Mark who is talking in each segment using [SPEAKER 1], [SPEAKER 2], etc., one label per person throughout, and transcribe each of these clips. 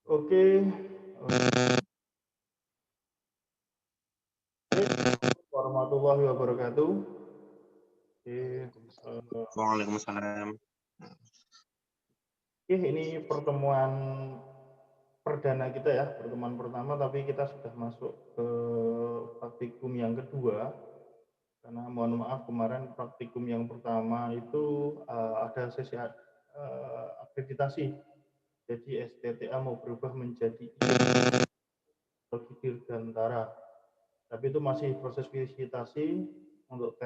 [SPEAKER 1] Oke, warahmatullahi wabarakatuh. Oke,
[SPEAKER 2] Waalaikumsalam.
[SPEAKER 1] ini pertemuan perdana kita ya, pertemuan pertama, tapi kita sudah masuk ke praktikum yang kedua. Karena mohon maaf kemarin praktikum yang pertama itu ada sesi akreditasi. Jadi STTA mau berubah menjadi Teknologi Dirgantara. Tapi itu masih proses visitasi untuk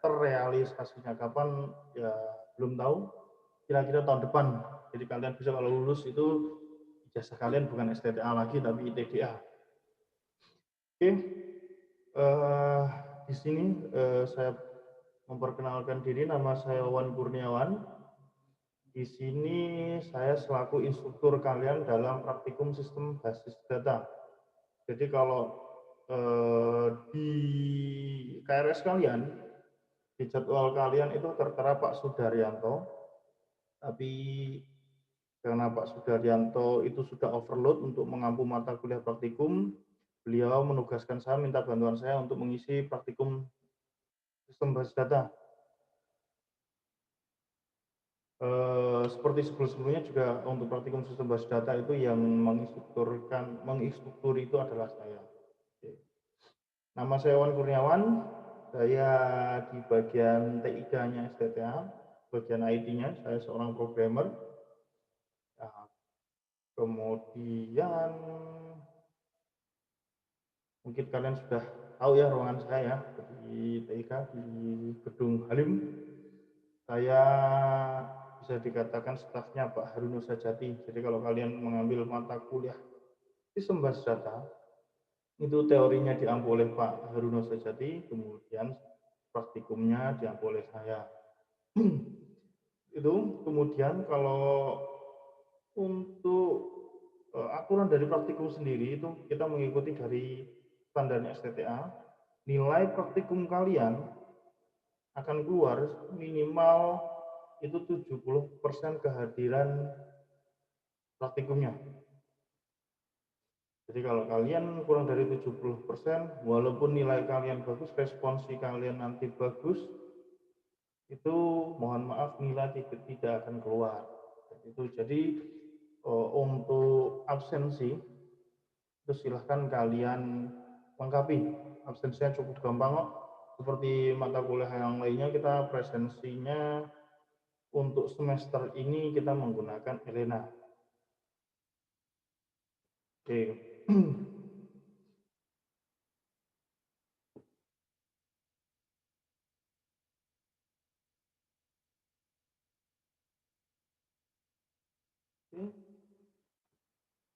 [SPEAKER 1] terrealisasinya kapan ya belum tahu. Kira-kira tahun depan. Jadi kalian bisa kalau lulus itu ijazah kalian bukan STTA lagi tapi TDA. Oke, di sini saya memperkenalkan diri, nama saya Wan Kurniawan. Di sini saya selaku instruktur kalian dalam praktikum sistem basis data. Jadi kalau di KRS kalian, di jadwal kalian itu tertera Pak Sudaryanto, tapi karena Pak Sudaryanto itu sudah overload untuk mengampu mata kuliah praktikum, beliau menugaskan saya, minta bantuan saya untuk mengisi praktikum sistem basis data. Seperti sebelumnya juga untuk praktikum sistem basis data itu yang menginstruktur itu adalah saya. Nama saya Wan Kurniawan, saya di bagian TIK-nya STTA, bagian IT-nya, saya seorang programmer. Nah, kemudian mungkin kalian sudah tahu ya ruangan saya di TIK di Gedung Halim. Saya bisa dikatakan stafnya Pak Haruno Sajati. Jadi kalau kalian mengambil mata kuliah sistem basis data, itu teorinya diampu oleh Pak Haruno Sajati, kemudian praktikumnya diampu oleh saya. Itu kemudian kalau untuk aturan dari praktikum sendiri itu kita mengikuti dari standarnya STTA. Nilai praktikum kalian akan keluar minimal itu 70% kehadiran praktikumnya. Jadi kalau kalian kurang dari 70%, walaupun nilai kalian bagus, responsi kalian nanti bagus, itu mohon maaf nilai tidak akan keluar. Jadi untuk absensi itu silahkan kalian lengkapi. Absensinya cukup gampang kok. Seperti mata kuliah yang lainnya kita presensinya untuk semester ini kita menggunakan Elena. Oke.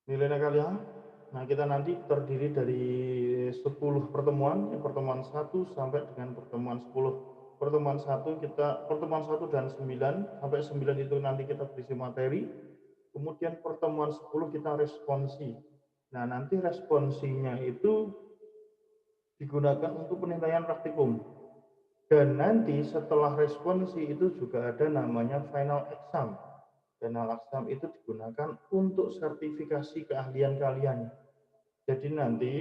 [SPEAKER 1] Nilai kalian. Nah, kita nanti terdiri dari 10 pertemuan, pertemuan 1 sampai dengan pertemuan 10. Pertemuan 1 dan 9 sampai 9 itu nanti kita berisi materi. Kemudian pertemuan 10 kita responsi. Nah, nanti responsinya itu digunakan untuk penilaian praktikum. Dan nanti setelah responsi itu juga ada namanya final exam. Final exam itu digunakan untuk sertifikasi keahlian kalian. Jadi nanti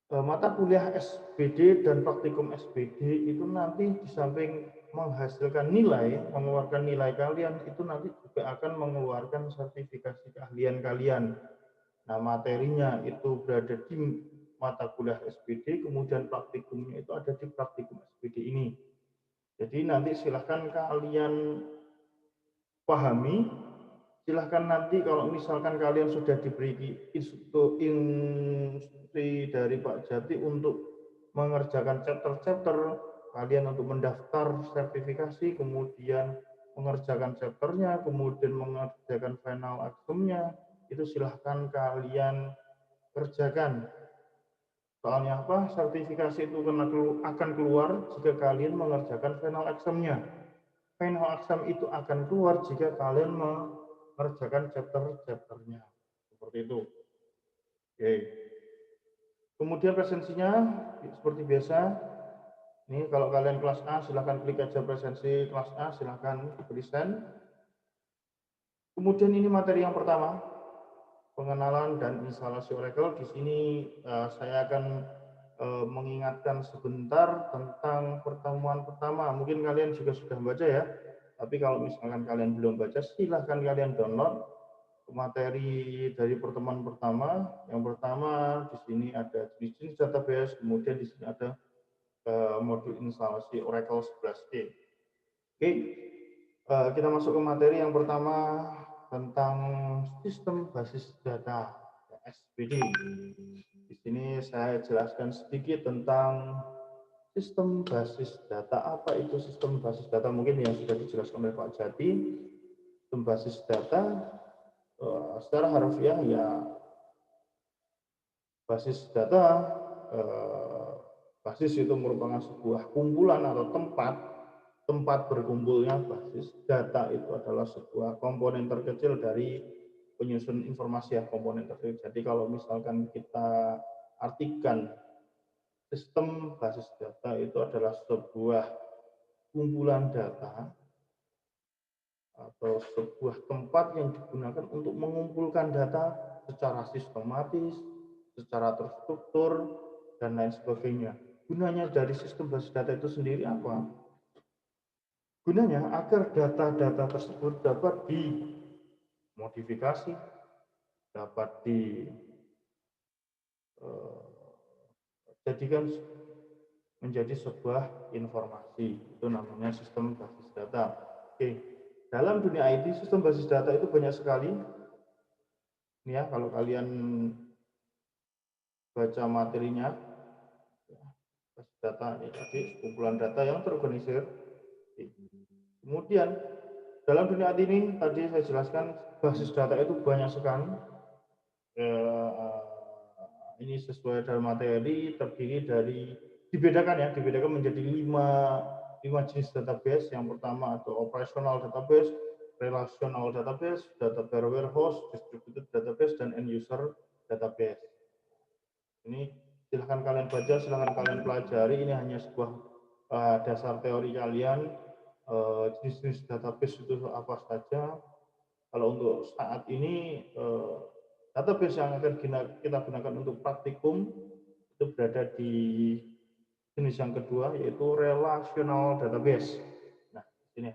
[SPEAKER 1] mata kuliah SBD dan praktikum SBD itu nanti di samping menghasilkan nilai, mengeluarkan nilai kalian, itu nanti juga akan mengeluarkan sertifikasi keahlian kalian. Nah, materinya itu berada di mata kuliah SBD, kemudian praktikumnya itu ada di praktikum SBD ini. Jadi nanti silahkan kalian pahami, silahkan nanti kalau misalkan kalian sudah diberi instruksi dari Pak Jati untuk mengerjakan chapter-chapter, kalian untuk mendaftar sertifikasi, kemudian mengerjakan chapternya, kemudian mengerjakan final exam-nya, itu silahkan kalian kerjakan. Soalnya apa? Sertifikasi itu akan keluar jika kalian mengerjakan final exam-nya. Final exam itu akan keluar jika kalian mengerjakan chapter-chapternya. Seperti itu. Oke. Kemudian presensinya seperti biasa. Ini kalau kalian kelas A silahkan klik aja presensi kelas A, silahkan present. Kemudian ini materi yang pertama. pengenalan dan instalasi Oracle. Di sini saya akan mengingatkan sebentar tentang pertemuan pertama. Mungkin kalian juga sudah baca ya, tapi kalau misalkan kalian belum baca, silahkan kalian download materi dari pertemuan pertama. Yang pertama di sini ada jenis database, kemudian di sini ada modul instalasi Oracle 11e. Oke, kita masuk ke materi yang pertama tentang sistem basis data SPD. Di sini saya jelaskan sedikit tentang sistem basis data. Apa itu sistem basis data? Mungkin yang sudah dijelaskan oleh Pak Jati. Sistem basis data secara harfiah ya basis data, basis itu merupakan sebuah kumpulan atau tempat berkumpulnya basis. Data itu adalah sebuah komponen terkecil dari penyusun informasi ya, komponen terkecil. Jadi kalau misalkan kita artikan sistem basis data itu adalah sebuah kumpulan data atau sebuah tempat yang digunakan untuk mengumpulkan data secara sistematis, secara terstruktur, dan lain sebagainya. Gunanya dari sistem basis data itu sendiri apa? Gunanya agar data-data tersebut dapat dimodifikasi, dapat dijadikan menjadi sebuah informasi. Itu namanya sistem basis data. Oke, dalam dunia IT, sistem basis data itu banyak sekali. Ini ya, kalau kalian baca materinya, basis data ini tadi kumpulan data yang terorganisir. Kemudian dalam dunia IT ini tadi saya jelaskan basis data itu banyak sekali. Ini sesuai dalam materi, terdiri dari dibedakan menjadi lima jenis database. Yang pertama ada operational database, relational database, database warehouse, distributed database, dan end user database. Ini silahkan kalian baca, silahkan kalian pelajari. Ini hanya sebuah dasar teori kalian. Jenis-jenis database itu apa saja. Kalau untuk saat ini database yang akan kita gunakan untuk praktikum itu berada di jenis yang kedua, yaitu relational database. Nah, ini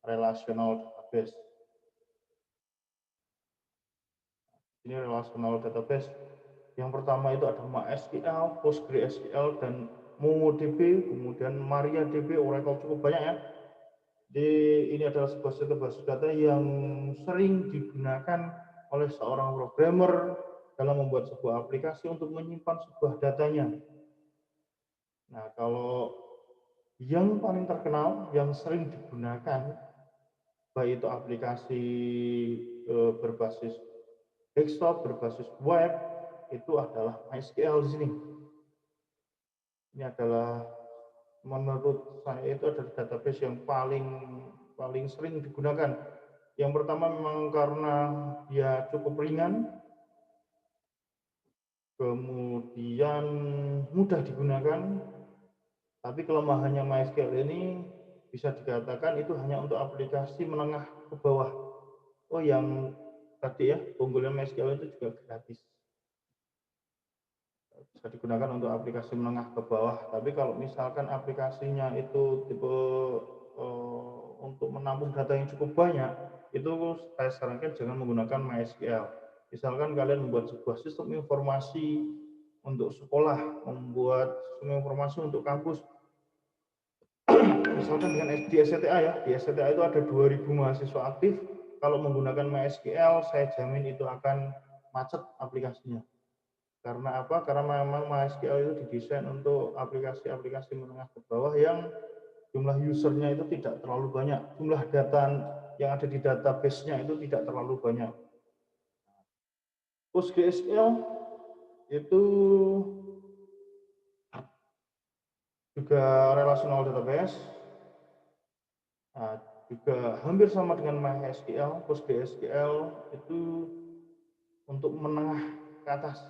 [SPEAKER 1] relational database. Ini relational database. Yang pertama itu ada MySQL, PostgreSQL, dan MongoDB, kemudian MariaDB, Oracle, cukup banyak ya. Jadi ini adalah sebuah sistem basis data yang sering digunakan oleh seorang programmer dalam membuat sebuah aplikasi untuk menyimpan sebuah datanya. Nah, kalau yang paling terkenal, yang sering digunakan, baik itu aplikasi berbasis desktop, berbasis web, itu adalah MySQL di sini. Ini adalah menurut saya itu adalah database yang paling sering digunakan. Yang pertama memang karena dia cukup ringan, kemudian mudah digunakan, tapi kelemahannya MySQL ini bisa dikatakan itu hanya untuk aplikasi menengah ke bawah. Oh, yang tadi ya, keunggulan MySQL itu juga gratis. Bisa digunakan untuk aplikasi menengah ke bawah, tapi kalau misalkan aplikasinya itu tipe untuk menampung data yang cukup banyak, itu saya sarankan jangan menggunakan MySQL. Misalkan kalian membuat sebuah sistem informasi untuk sekolah, membuat sistem informasi untuk kampus, misalkan dengan di SCTA ya, di SCTA itu ada 2000 mahasiswa aktif, kalau menggunakan MySQL, saya jamin itu akan macet aplikasinya. Karena apa? Karena memang MySQL itu didesain untuk aplikasi-aplikasi menengah ke bawah yang jumlah usernya itu tidak terlalu banyak. Jumlah data yang ada di database-nya itu tidak terlalu banyak. PostgreSQL itu juga relational database. Nah, juga hampir sama dengan MySQL. PostgreSQL itu untuk menengah ke atas.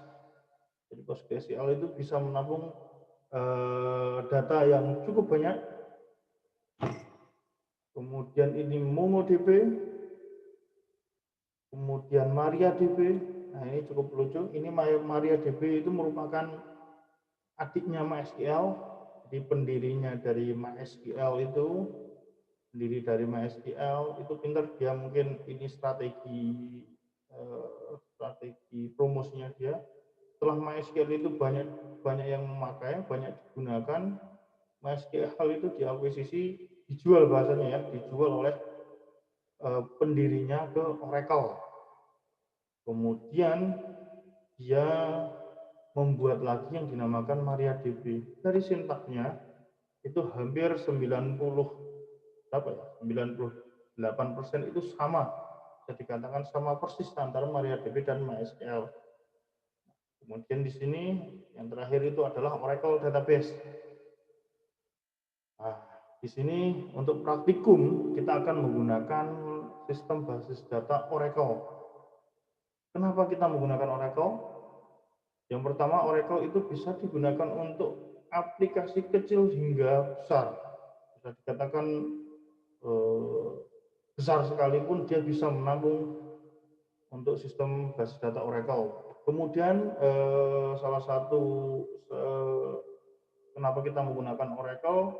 [SPEAKER 1] Jadi PostgreSQL itu bisa menampung data yang cukup banyak. Kemudian ini MongoDB, kemudian MariaDB, nah ini cukup lucu, ini MariaDB itu merupakan adiknya MySQL, jadi pendirinya dari MySQL itu, pendiri dari MySQL itu pinter, dia mungkin ini strategi promosinya dia. Setelah MySQL itu banyak yang memakai, banyak digunakan, MySQL itu diakuisisi, dijual bahasanya ya, dijual oleh pendirinya ke Oracle. Kemudian dia membuat lagi yang dinamakan MariaDB. Dari sintaknya itu hampir 98% itu sama. Bisa dikatakan sama persis antara MariaDB dan MySQL. Kemudian di sini yang terakhir itu adalah Oracle Database. Nah, di sini untuk praktikum kita akan menggunakan sistem basis data Oracle. Kenapa kita menggunakan Oracle? Yang pertama, Oracle itu bisa digunakan untuk aplikasi kecil hingga besar. Bisa dikatakan besar sekalipun dia bisa menampung untuk sistem basis data Oracle. Kemudian salah satu kenapa kita menggunakan Oracle,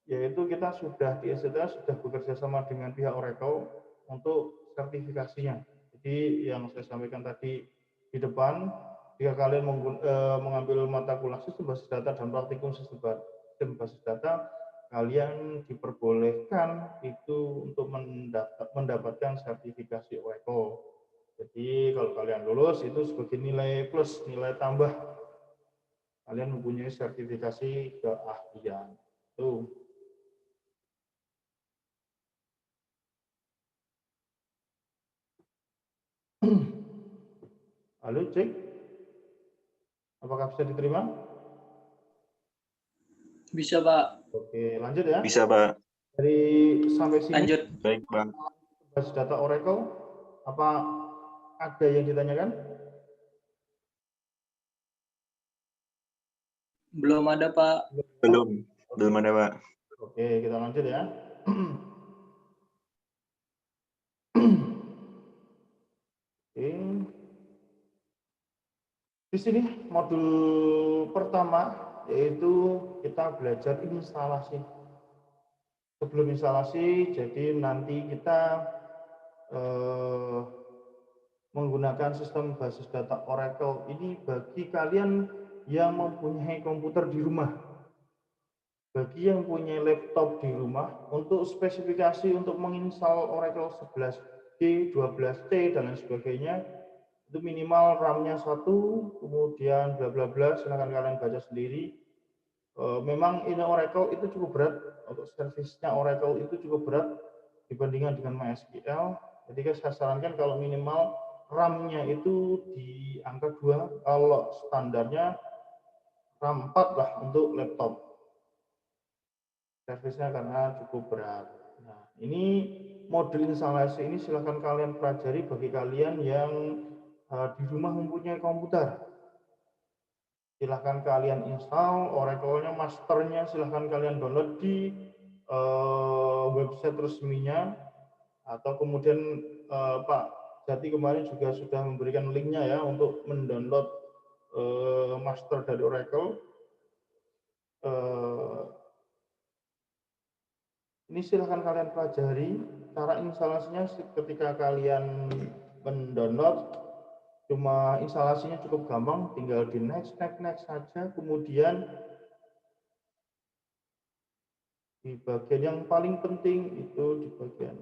[SPEAKER 1] yaitu kita sudah di SCTS sudah bekerja sama dengan pihak Oracle untuk sertifikasinya. Jadi yang saya sampaikan tadi di depan, jika kalian mengambil mata kuliah sistem basis data dan praktikum sistem basis data, kalian diperbolehkan itu untuk mendapatkan sertifikasi Oracle. Jadi kalau kalian lulus itu sebagai nilai plus, nilai tambah. Kalian mempunyai sertifikasi keahlian. Tuh. Halo, cek. Apakah bisa diterima?
[SPEAKER 2] Bisa, Pak.
[SPEAKER 1] Oke, lanjut ya.
[SPEAKER 3] Bisa, Pak.
[SPEAKER 1] Dari sampai sini.
[SPEAKER 2] Lanjut.
[SPEAKER 3] Baik, Bang.
[SPEAKER 1] Basis data Oracle, apa ada yang ditanyakan?
[SPEAKER 2] Belum ada, Pak.
[SPEAKER 3] Belum ada, Pak.
[SPEAKER 1] Oke, kita lanjut ya. Oke. Di sini modul pertama yaitu kita belajar instalasi. Sebelum instalasi, jadi nanti kita menggunakan sistem basis data Oracle ini bagi kalian yang mempunyai komputer di rumah. Bagi yang punya laptop di rumah, untuk spesifikasi untuk menginstal Oracle 11G, 12C, dan lain sebagainya, itu minimal RAM-nya 1, kemudian bla bla bla, silahkan kalian baca sendiri. Memang ini Oracle itu cukup berat, untuk servisnya Oracle itu cukup berat dibandingkan dengan MySQL. Jadi saya sarankan kalau minimal RAM-nya itu di angka 2, kalau standarnya RAM 4 lah untuk laptop. Servisnya karena cukup berat. Nah, ini modul instalasi ini silahkan kalian pelajari bagi kalian yang di rumah mempunyai komputer. Silahkan kalian install Oracle-nya, masternya silahkan kalian download di website resminya, atau kemudian Pak Jati kemarin juga sudah memberikan linknya ya untuk mendownload master dari Oracle. Ini silahkan kalian pelajari. Cara instalasinya ketika kalian mendownload, cuma instalasinya cukup gampang, tinggal di next saja. Kemudian di bagian yang paling penting itu di bagian,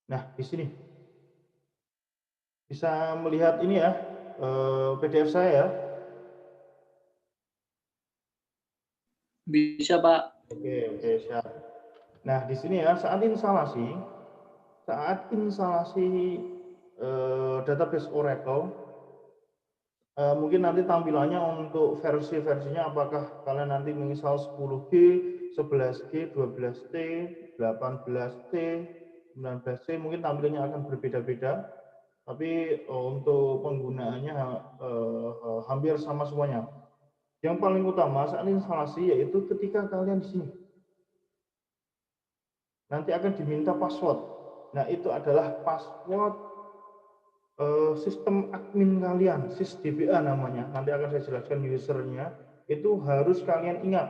[SPEAKER 1] nah di sini bisa melihat ini ya, PDF saya ya.
[SPEAKER 2] Bisa, Pak.
[SPEAKER 1] Oke, siap. Nah, di sini ya, saat instalasi database Oracle, mungkin nanti tampilannya untuk versi-versinya apakah kalian nanti menginstal 10G, 11G, 12T, 18T, 19C, mungkin tampilannya akan berbeda-beda, tapi untuk penggunaannya hampir sama semuanya. Yang paling utama saat instalasi yaitu ketika kalian di sini nanti akan diminta password. Nah, itu adalah password sistem admin kalian, sysdba namanya. Nanti akan saya jelaskan usernya. Itu harus kalian ingat.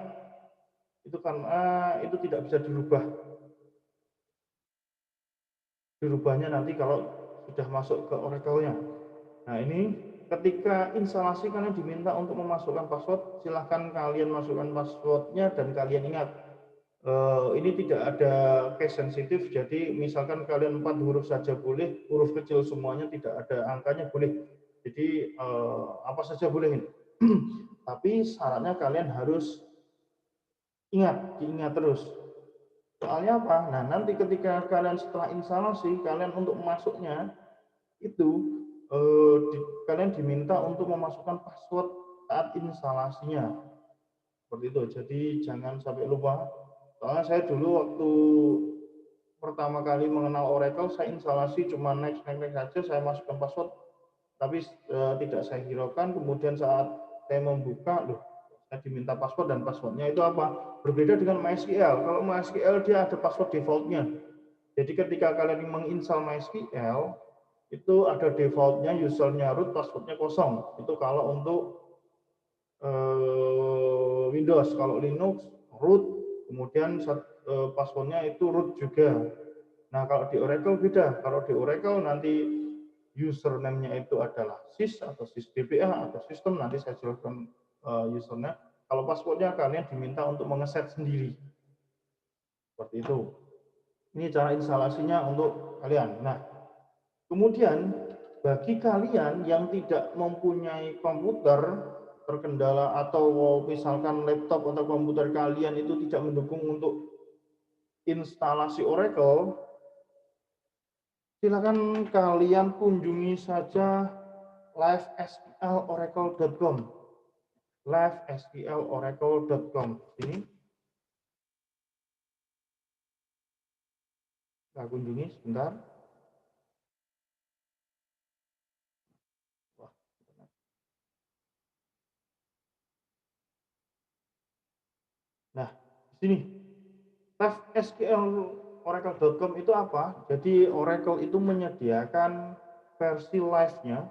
[SPEAKER 1] Itu karena itu tidak bisa dirubah. Dirubahnya nanti kalau sudah masuk ke Oracle-nya. Nah, ini ketika instalasi kalian diminta untuk memasukkan password, silahkan kalian masukkan passwordnya dan kalian ingat. Ini tidak ada case sensitif, jadi misalkan kalian 4 huruf saja boleh, huruf kecil semuanya, tidak ada angkanya boleh. Jadi apa saja boleh ini. Tapi syaratnya kalian harus diingat terus. Soalnya apa? Nah, nanti ketika kalian setelah instalasi, kalian untuk masuknya itu kalian diminta untuk memasukkan password saat instalasinya. Seperti itu. Jadi jangan sampai lupa. Soalnya saya dulu waktu pertama kali mengenal Oracle, saya instalasi cuma next saja, saya masukkan password, tapi tidak saya hiraukan. Kemudian saat saya membuka, loh, saya diminta password dan passwordnya itu apa? Berbeda dengan MySQL. Kalau MySQL dia ada password defaultnya. Jadi ketika kalian menginstal MySQL, itu ada defaultnya, usernya root, passwordnya kosong. Itu kalau untuk Windows. Kalau Linux root, kemudian passwordnya itu root juga. Nah, kalau di Oracle beda. Kalau di Oracle nanti username-nya itu adalah sys atau sysdba atau sistem, nanti saya jelaskan username. Kalau passwordnya kalian diminta untuk mengeset sendiri. Seperti itu. Ini cara instalasinya untuk kalian. Nah, kemudian bagi kalian yang tidak mempunyai komputer terkendala atau misalkan laptop atau komputer kalian itu tidak mendukung untuk instalasi Oracle, silakan kalian kunjungi saja livesqloracle.com. livesqloracle.com. Ini kita kunjungi sebentar. Nah, di sini livesqloracle.com itu apa? Jadi Oracle itu menyediakan versi live-nya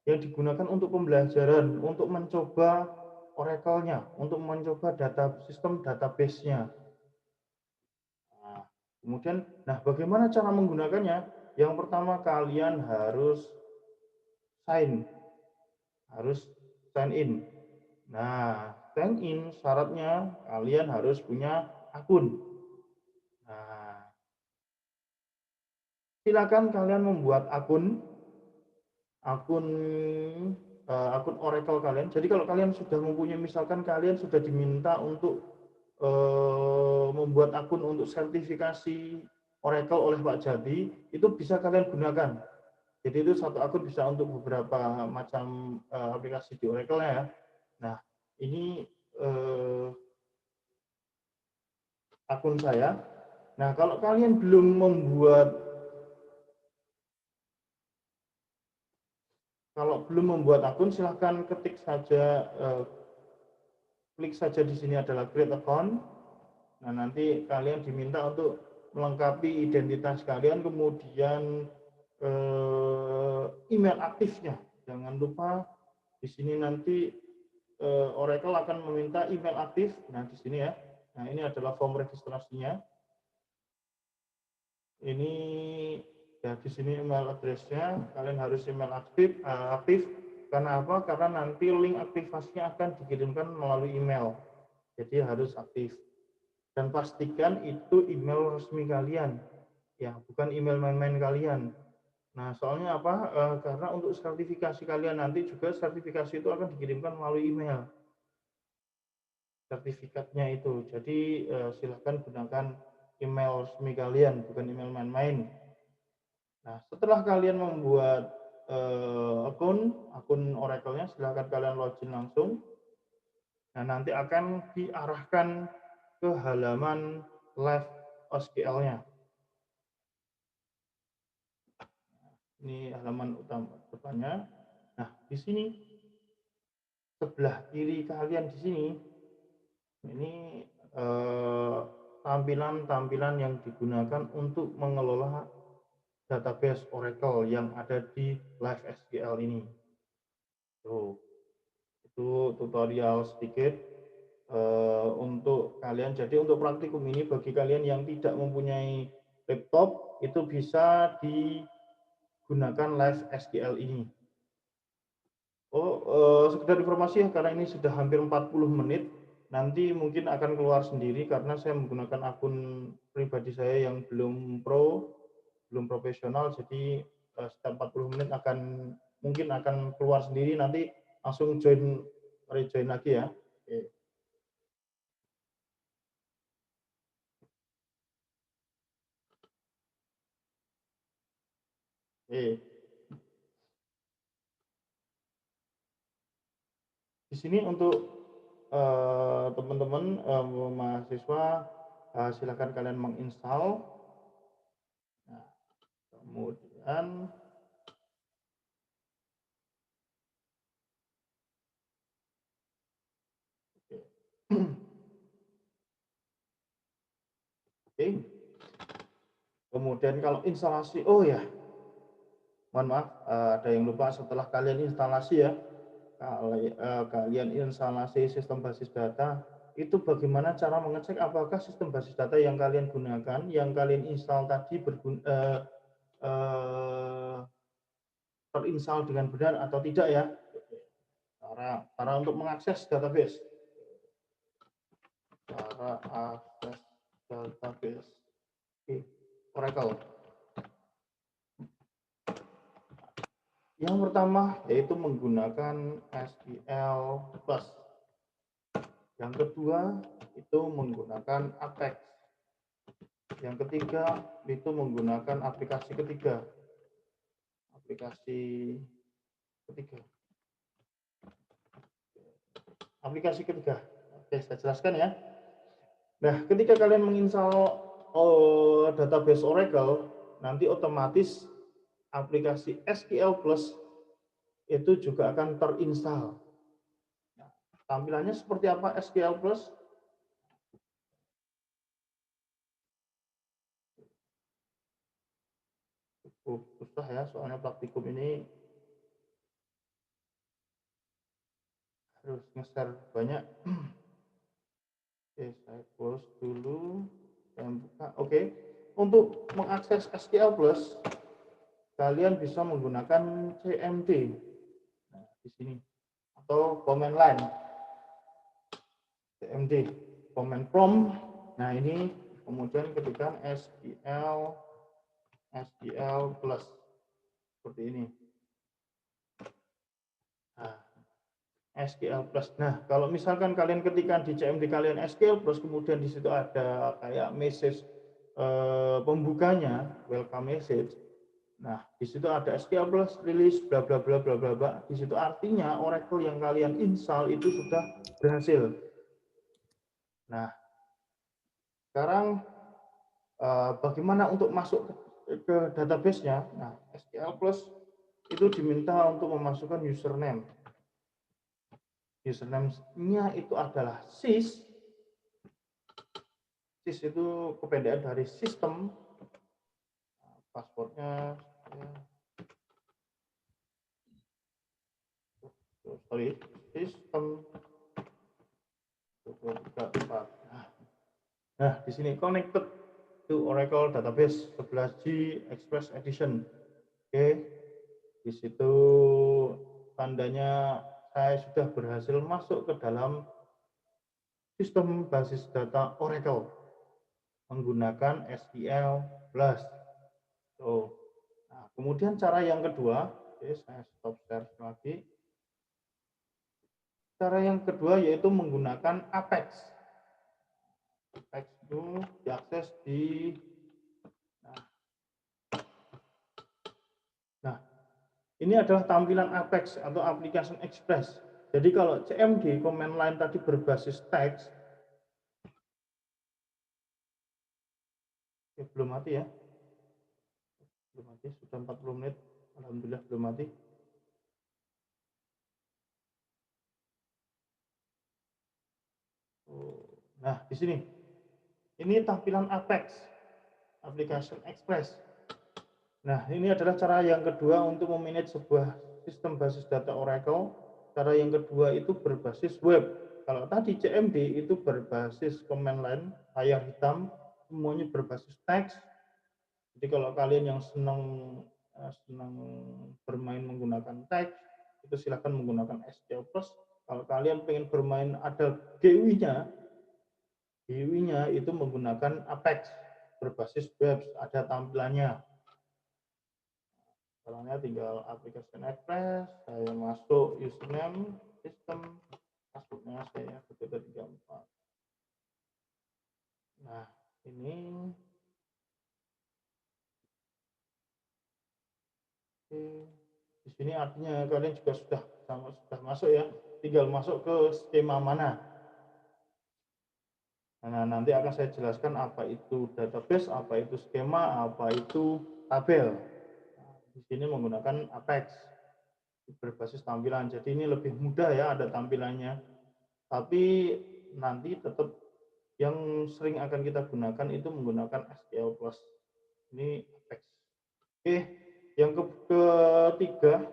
[SPEAKER 1] yang digunakan untuk pembelajaran, untuk mencoba Oracle-nya, untuk mencoba sistem database-nya. Nah, kemudian, bagaimana cara menggunakannya? Yang pertama kalian harus sign in. Nah, sign in syaratnya kalian harus punya akun. Nah, silakan kalian membuat akun Oracle kalian. Jadi kalau kalian sudah mempunyai, misalkan kalian sudah diminta untuk membuat akun untuk sertifikasi Oracle oleh Pak Jati, itu bisa kalian gunakan. Jadi itu satu akun bisa untuk beberapa macam aplikasi di Oracle ya. Nah, ini akun saya. Nah, kalau kalian belum membuat akun, silahkan klik saja di sini adalah create account. Nah, nanti kalian diminta untuk melengkapi identitas kalian, kemudian email aktifnya. Jangan lupa di sini nanti Oracle akan meminta email aktif. Nah, di sini ya. Nah, ini adalah form registrasinya. Ini ya, di sini email address-nya. Kalian harus email aktif. Karena apa? Karena nanti link aktivasinya akan dikirimkan melalui email. Jadi harus aktif. Dan pastikan itu email resmi kalian, ya, bukan email main-main kalian. Nah, soalnya apa? Karena untuk sertifikasi kalian nanti juga sertifikasi itu akan dikirimkan melalui email. Sertifikatnya itu. Jadi silakan gunakan email resmi kalian, bukan email main-main. Nah, setelah kalian membuat akun Oracle-nya, silakan kalian login langsung. Nah, nanti akan diarahkan ke halaman live SQL-nya. Ini halaman utama depannya. Nah, di sini sebelah kiri kalian di sini ini tampilan-tampilan yang digunakan untuk mengelola database Oracle yang ada di Live SQL ini. Tuh, itu tutorial sedikit untuk kalian. Jadi untuk praktikum ini bagi kalian yang tidak mempunyai laptop itu bisa digunakan Live SQL ini. Sekedar informasi ya, karena ini sudah hampir 40 menit, nanti mungkin akan keluar sendiri karena saya menggunakan akun pribadi saya yang belum profesional, jadi setiap 40 menit mungkin akan keluar sendiri, nanti langsung rejoin lagi ya. Oke. Oke. Di sini untuk teman-teman mahasiswa silakan kalian menginstal. Nah, kemudian oke. Kemudian kalau instalasi, oh ya, mohon maaf, ada yang lupa, setelah kalian instalasi ya, kalian instalasi sistem basis data, itu bagaimana cara mengecek apakah sistem basis data yang kalian gunakan, yang kalian install tadi terinstall dengan benar atau tidak ya. Cara untuk mengakses database. Cara akses database. Oke, Oracle. Yang pertama yaitu menggunakan SQL Plus. Yang kedua itu menggunakan Apex. Yang ketiga itu menggunakan aplikasi ketiga. Aplikasi ketiga. Oke, saya jelaskan ya. Nah, ketika kalian menginstal database Oracle, nanti otomatis aplikasi SQL Plus itu juga akan terinstall. Nah, tampilannya seperti apa SQL Plus? Susah ya, soalnya praktikum ini harus nge-share banyak. Oke, saya close dulu dan buka. Oke, untuk mengakses SQL Plus, kalian bisa menggunakan CMD. Nah, di sini atau command line. CMD, command prompt. Nah, ini kemudian ketikkan SQL Plus seperti ini. Nah, SQL Plus. Nah, kalau misalkan kalian ketikkan di CMD kalian SQL Plus, kemudian di situ ada kayak message pembukanya, welcome message. Nah, di situ ada SQL Plus release bla bla bla bla bla bla. Di situ artinya Oracle yang kalian install itu sudah berhasil. Nah, sekarang bagaimana untuk masuk ke database-nya? Nah, SQL Plus itu diminta untuk memasukkan username. Username-nya itu adalah sys. Sys itu kependekan dari sistem. Passwordnya sistem 234. Nah, di sini connected to Oracle Database 11G Express Edition. Oke, di situ tandanya saya sudah berhasil masuk ke dalam sistem basis data Oracle menggunakan SQL Plus. Nah, kemudian cara yang kedua, oke, saya stop share lagi. Cara yang kedua yaitu menggunakan Apex. Apex itu diakses di ini adalah tampilan Apex atau Application Express. Jadi kalau CMD command line tadi berbasis teks, belum mati ya, belum mati, sudah 40 menit, alhamdulillah belum mati. Nah, di sini ini tampilan Apex Application Express. Nah, ini adalah cara yang kedua untuk memanage sebuah sistem basis data Oracle. Cara yang kedua itu berbasis web. Kalau tadi CMD itu berbasis command line, layar hitam, semuanya berbasis teks. Jadi kalau kalian yang senang bermain menggunakan teks, itu silahkan menggunakan SQL Plus. Kalau kalian pengen bermain ada GUI-nya, GUI-nya itu menggunakan Apex berbasis web, ada tampilannya. Caranya tinggal application express, saya masuk username, sistem, passwordnya saya betul 34. Nah, ini di sini artinya kalian juga sudah masuk ya, tinggal masuk ke skema mana. Nah, nanti akan saya jelaskan apa itu database, apa itu skema, apa itu tabel. Nah, di sini menggunakan Apex berbasis tampilan. Jadi ini lebih mudah ya, ada tampilannya. Tapi nanti tetap yang sering akan kita gunakan itu menggunakan SQL Plus. Ini Apex. Oke, yang ketiga,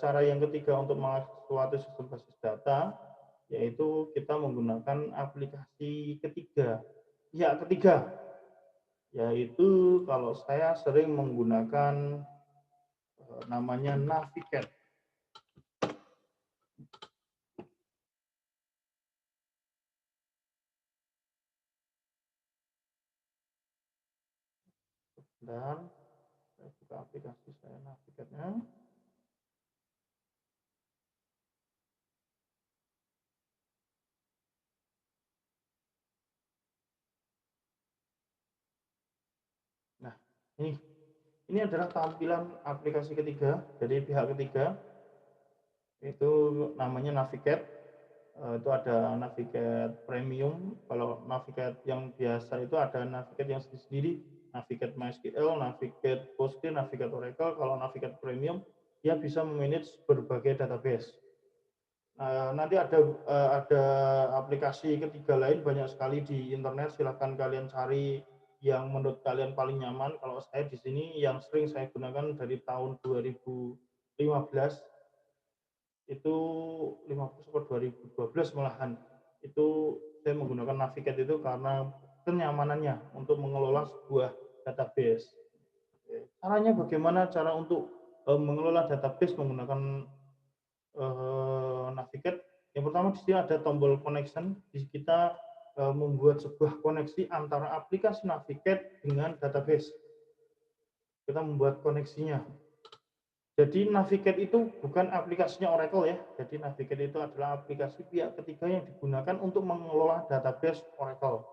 [SPEAKER 1] cara yang ketiga untuk mengakses suatu sistem basis data, yaitu kita menggunakan aplikasi ketiga. Ya, ketiga, yaitu kalau saya sering menggunakan namanya Navigate. Dan saya buka aplikasi saya Navigate-nya. Nah, ini adalah tampilan aplikasi ketiga dari pihak ketiga. Itu namanya Navigate. Itu ada Navigate Premium. Kalau Navigate yang biasa itu ada Navigate yang sendiri, Navigate MySQL, Navigate Postgre, Navigate Oracle. Kalau Navigate Premium, dia bisa memanage berbagai database. Nanti ada aplikasi ketiga lain banyak sekali di internet. Silahkan kalian cari yang menurut kalian paling nyaman. Kalau saya di sini yang sering saya gunakan dari tahun 2015 itu 15 atau 2012 malahan, itu saya menggunakan Navigate itu karena kenyamanannya untuk mengelola sebuah database. Caranya bagaimana cara untuk mengelola database menggunakan Navigate? Yang pertama di sini ada tombol connection. Di kita membuat sebuah koneksi antara aplikasi Navigate dengan database. Kita membuat koneksinya. Jadi Navigate itu bukan aplikasinya Oracle ya. Jadi Navigate itu adalah aplikasi pihak ketiga yang digunakan untuk mengelola database Oracle.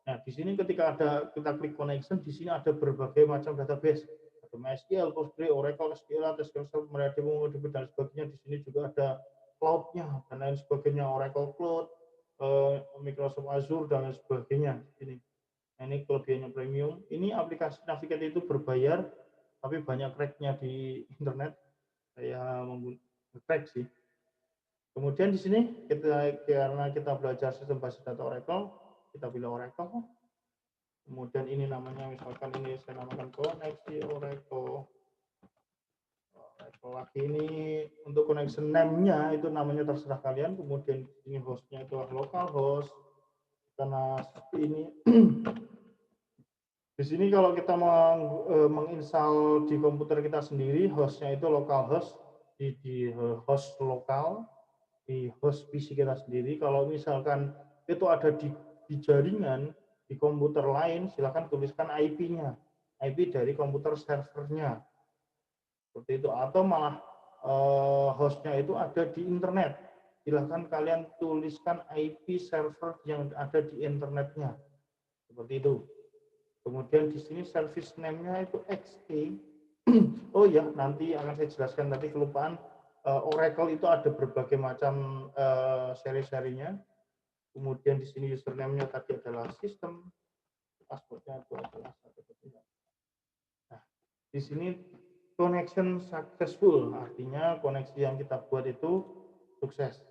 [SPEAKER 1] Nah, di sini ketika kita klik connection, di sini ada berbagai macam database. Ada MySQL, Postgre, Oracle, SQL, SQL, MariaDB, dan sebagainya. Di sini juga ada cloud-nya dan lain sebagainya, Oracle Cloud, Microsoft Azure dan lain sebagainya. Ini. Nah, ini kelebihannya premium. Ini aplikasi Navigate itu berbayar, tapi banyak crack-nya di internet. Saya crack sih. Kemudian di sini karena kita belajar sistem basis data Oracle, kita pilih Oracle. Kemudian ini namanya misalkan ini saya namakan koneksi Oracle. Oracle lagi ini untuk connection name-nya itu namanya terserah kalian. Kemudian ini hostnya itu localhost. Karena seperti ini. Di sini kalau kita menginstal di komputer kita sendiri, hostnya itu localhost di host lokal, di host PC kita sendiri. Kalau misalkan itu ada di jaringan di komputer lain, silakan tuliskan IP-nya, IP dari komputer servernya, seperti itu. Atau malah hostnya itu ada di internet, silakan kalian tuliskan IP server yang ada di internetnya, seperti itu. Kemudian di sini service name-nya itu XT. Oh ya, nanti akan saya jelaskan, tadi kelupaan. Oracle itu ada berbagai macam seri-serinya. Kemudian di sini username-nya tadi adalah sistem, password-nya itu adalah Nah, di sini connection successful, artinya koneksi yang kita buat itu sukses.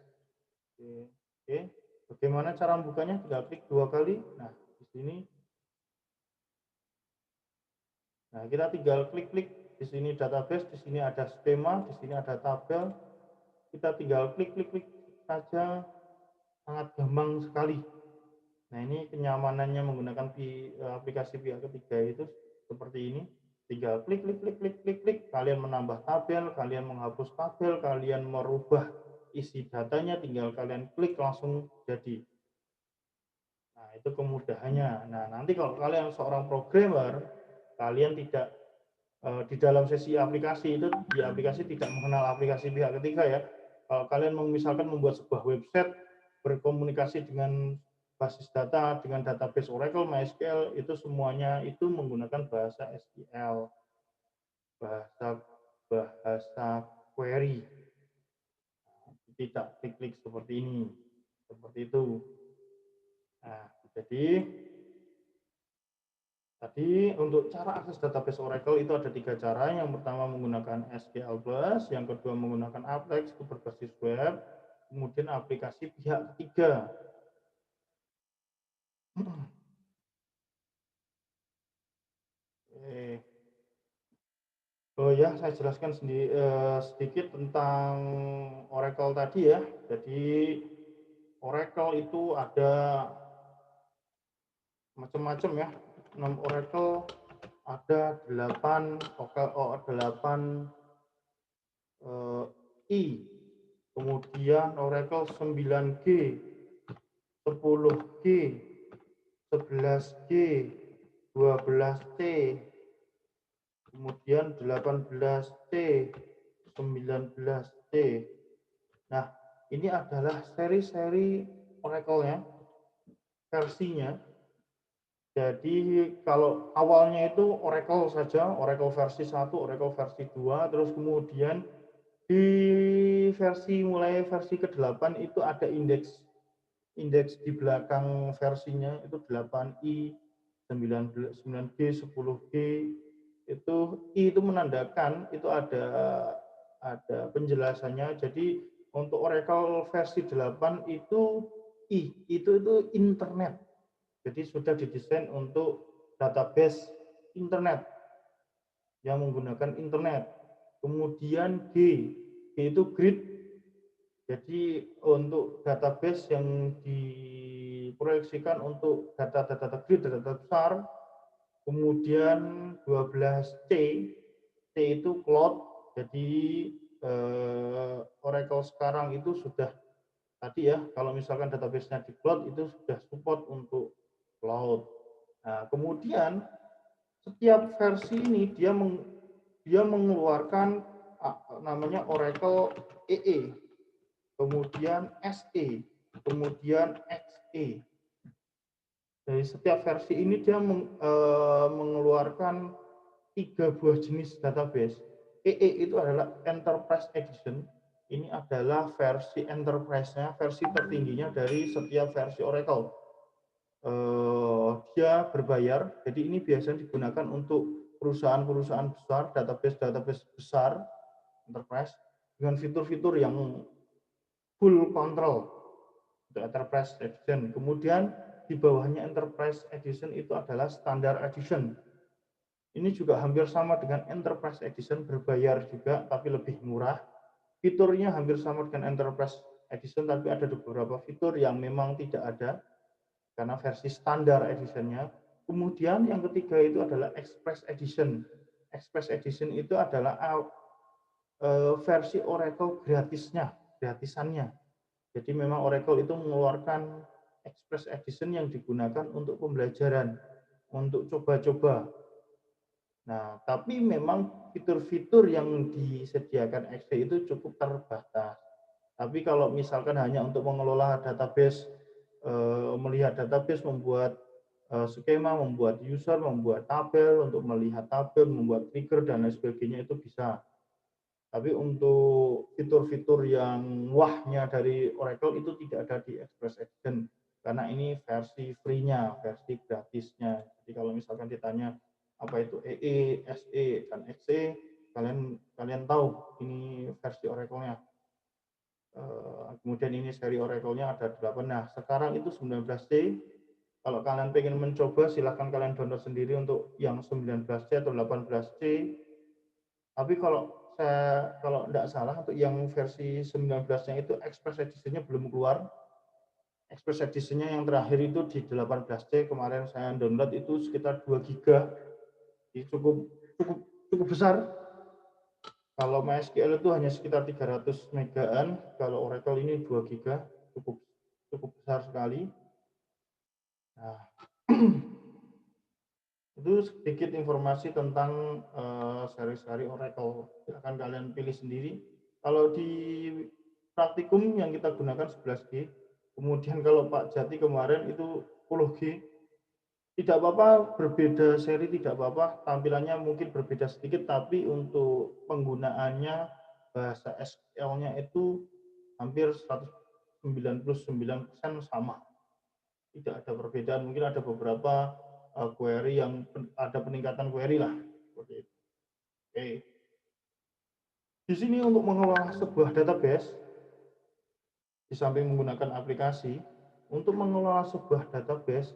[SPEAKER 1] Oke. Bagaimana cara membukanya? Tinggal klik 2 kali. Nah, di sini Nah, kita tinggal klik-klik, di sini database, di sini ada skema, di sini ada tabel. Kita tinggal klik-klik saja, sangat gampang sekali. Nah, ini kenyamanannya menggunakan aplikasi pihak ketiga itu seperti ini. Tinggal klik, kalian menambah tabel, kalian menghapus tabel, kalian merubah isi datanya, tinggal kalian klik langsung jadi. Nah, itu kemudahannya. Nah, nanti kalau kalian seorang programmer, kalian tidak di dalam sesi aplikasi itu, di aplikasi tidak mengenal aplikasi pihak ketiga ya. Kalau kalian misalkan membuat sebuah website berkomunikasi dengan basis data, dengan database Oracle, MySQL, itu semuanya itu menggunakan bahasa SQL, bahasa query. Tidak klik-klik seperti ini, seperti itu. Nah, jadi tadi untuk cara akses database Oracle itu ada 3 cara. Yang pertama menggunakan SQL+, yang kedua menggunakan Apex itu berbasis web, kemudian aplikasi pihak ketiga. Oh ya, saya jelaskan sedikit tentang Oracle tadi ya. Jadi Oracle itu ada macam-macam ya. 6 Oracle ada 8 I, kemudian Oracle 9G, 10G, 11G, 12T, kemudian 18T, 19T. Nah, ini adalah seri-seri Oracle-nya, versinya. Jadi kalau awalnya itu Oracle saja, Oracle versi 1, Oracle versi 2, terus kemudian mulai versi ke-8 itu ada indeks di belakang versinya itu 8i, 9G, 10G. Itu I itu menandakan itu ada penjelasannya. Jadi untuk Oracle versi 8 itu I itu internet. Jadi sudah didesain untuk database internet yang menggunakan internet. Kemudian G itu grid. Jadi untuk database yang diproyeksikan untuk data grid, data besar. Kemudian 12C, C itu cloud. Jadi Oracle sekarang itu sudah tadi ya, kalau misalkan database-nya di cloud itu sudah support untuk cloud. Nah, kemudian setiap versi ini dia mengeluarkan namanya Oracle EE, kemudian SE, kemudian XE. Dari setiap versi ini dia mengeluarkan 3 buah jenis database. EE itu adalah Enterprise Edition. Ini adalah versi enterprise-nya, versi tertingginya dari setiap versi Oracle. Dia berbayar, jadi ini biasanya digunakan untuk perusahaan-perusahaan besar, database besar, enterprise, dengan fitur-fitur yang full control untuk Enterprise Edition. Kemudian di bawahnya Enterprise Edition itu adalah Standard Edition. Ini juga hampir sama dengan Enterprise Edition, berbayar juga, tapi lebih murah. Fiturnya hampir sama dengan Enterprise Edition, tapi ada beberapa fitur yang memang tidak ada, karena versi standar editionnya. Kemudian yang ketiga itu adalah Express Edition. Express Edition itu adalah versi Oracle gratisannya. Jadi memang Oracle itu mengeluarkan Express Edition yang digunakan untuk pembelajaran, untuk coba-coba. Nah, tapi memang fitur-fitur yang disediakan XE itu cukup terbatas. Tapi kalau misalkan hanya untuk mengelola database, melihat database, membuat skema, membuat user, membuat tabel, untuk melihat tabel, membuat trigger, dan lain sebagainya itu bisa. Tapi untuk fitur-fitur yang wahnya dari Oracle itu tidak ada di Express Edition. Karena ini versi free-nya, versi gratisnya. Jadi kalau misalkan ditanya apa itu EE, SE, dan XE, kalian tahu ini versi Oracle-nya. Kemudian ini seri Oracle-nya ada 8. Nah, sekarang itu 19C, Kalau kalian pengen mencoba, silahkan kalian download sendiri untuk yang 19C atau 18C. Tapi kalau tidak salah, untuk yang versi 19-nya itu Express Edition-nya belum keluar. Express Edition-nya yang terakhir itu di 18C, kemarin saya download itu sekitar 2 GB. Jadi cukup besar. Kalau MySQL itu hanya sekitar 300 megaan, kalau Oracle ini 2 GB, cukup besar sekali. Nah, itu sedikit informasi tentang seri-seri Oracle. Akan kalian pilih sendiri. Kalau di praktikum yang kita gunakan 11G, kemudian kalau Pak Jati kemarin itu 10G, tidak apa-apa, berbeda seri tidak apa-apa, tampilannya mungkin berbeda sedikit, tapi untuk penggunaannya bahasa SQL-nya itu hampir 199% sama. Tidak ada perbedaan, mungkin ada beberapa query yang ada peningkatan query lah. Seperti itu. Oke. Di sini untuk mengelola sebuah database, di samping menggunakan aplikasi, untuk mengelola sebuah database,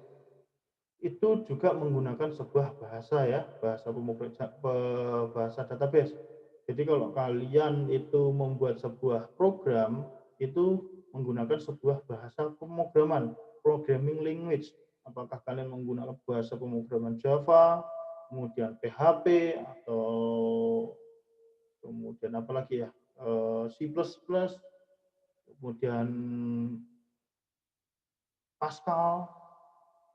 [SPEAKER 1] itu juga menggunakan sebuah bahasa ya, bahasa database. Jadi kalau kalian itu membuat sebuah program, itu menggunakan sebuah bahasa pemrograman, programming language. Apakah kalian menggunakan bahasa pemrograman Java, kemudian PHP, atau kemudian apa lagi ya, C++, kemudian Pascal,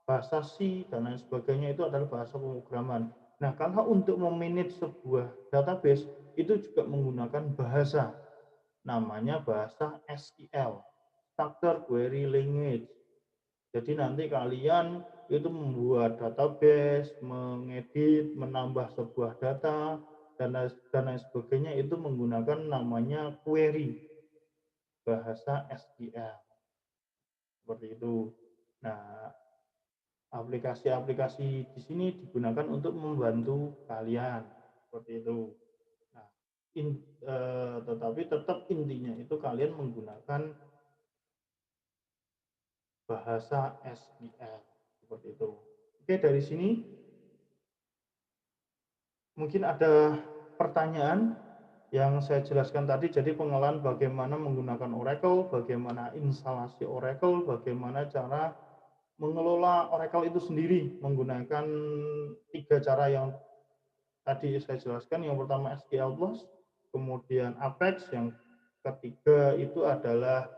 [SPEAKER 1] bahasa C, dan lain sebagainya, itu adalah bahasa pemrograman. Nah, kalau untuk memanage sebuah database, itu juga menggunakan bahasa. Namanya bahasa SQL, Structured Query Language. Jadi nanti kalian itu membuat database, mengedit, menambah sebuah data, dan lain sebagainya, itu menggunakan namanya query, bahasa SQL. Seperti itu. Nah, aplikasi-aplikasi di sini digunakan untuk membantu kalian, seperti itu. Nah, tetapi tetap intinya itu kalian menggunakan bahasa SQL, seperti itu. Oke, dari sini mungkin ada pertanyaan yang saya jelaskan tadi. Jadi pengenalan bagaimana menggunakan Oracle, bagaimana instalasi Oracle, bagaimana cara mengelola Oracle itu sendiri menggunakan 3 cara yang tadi saya jelaskan. Yang pertama SQL Plus, kemudian Apex, yang ketiga itu adalah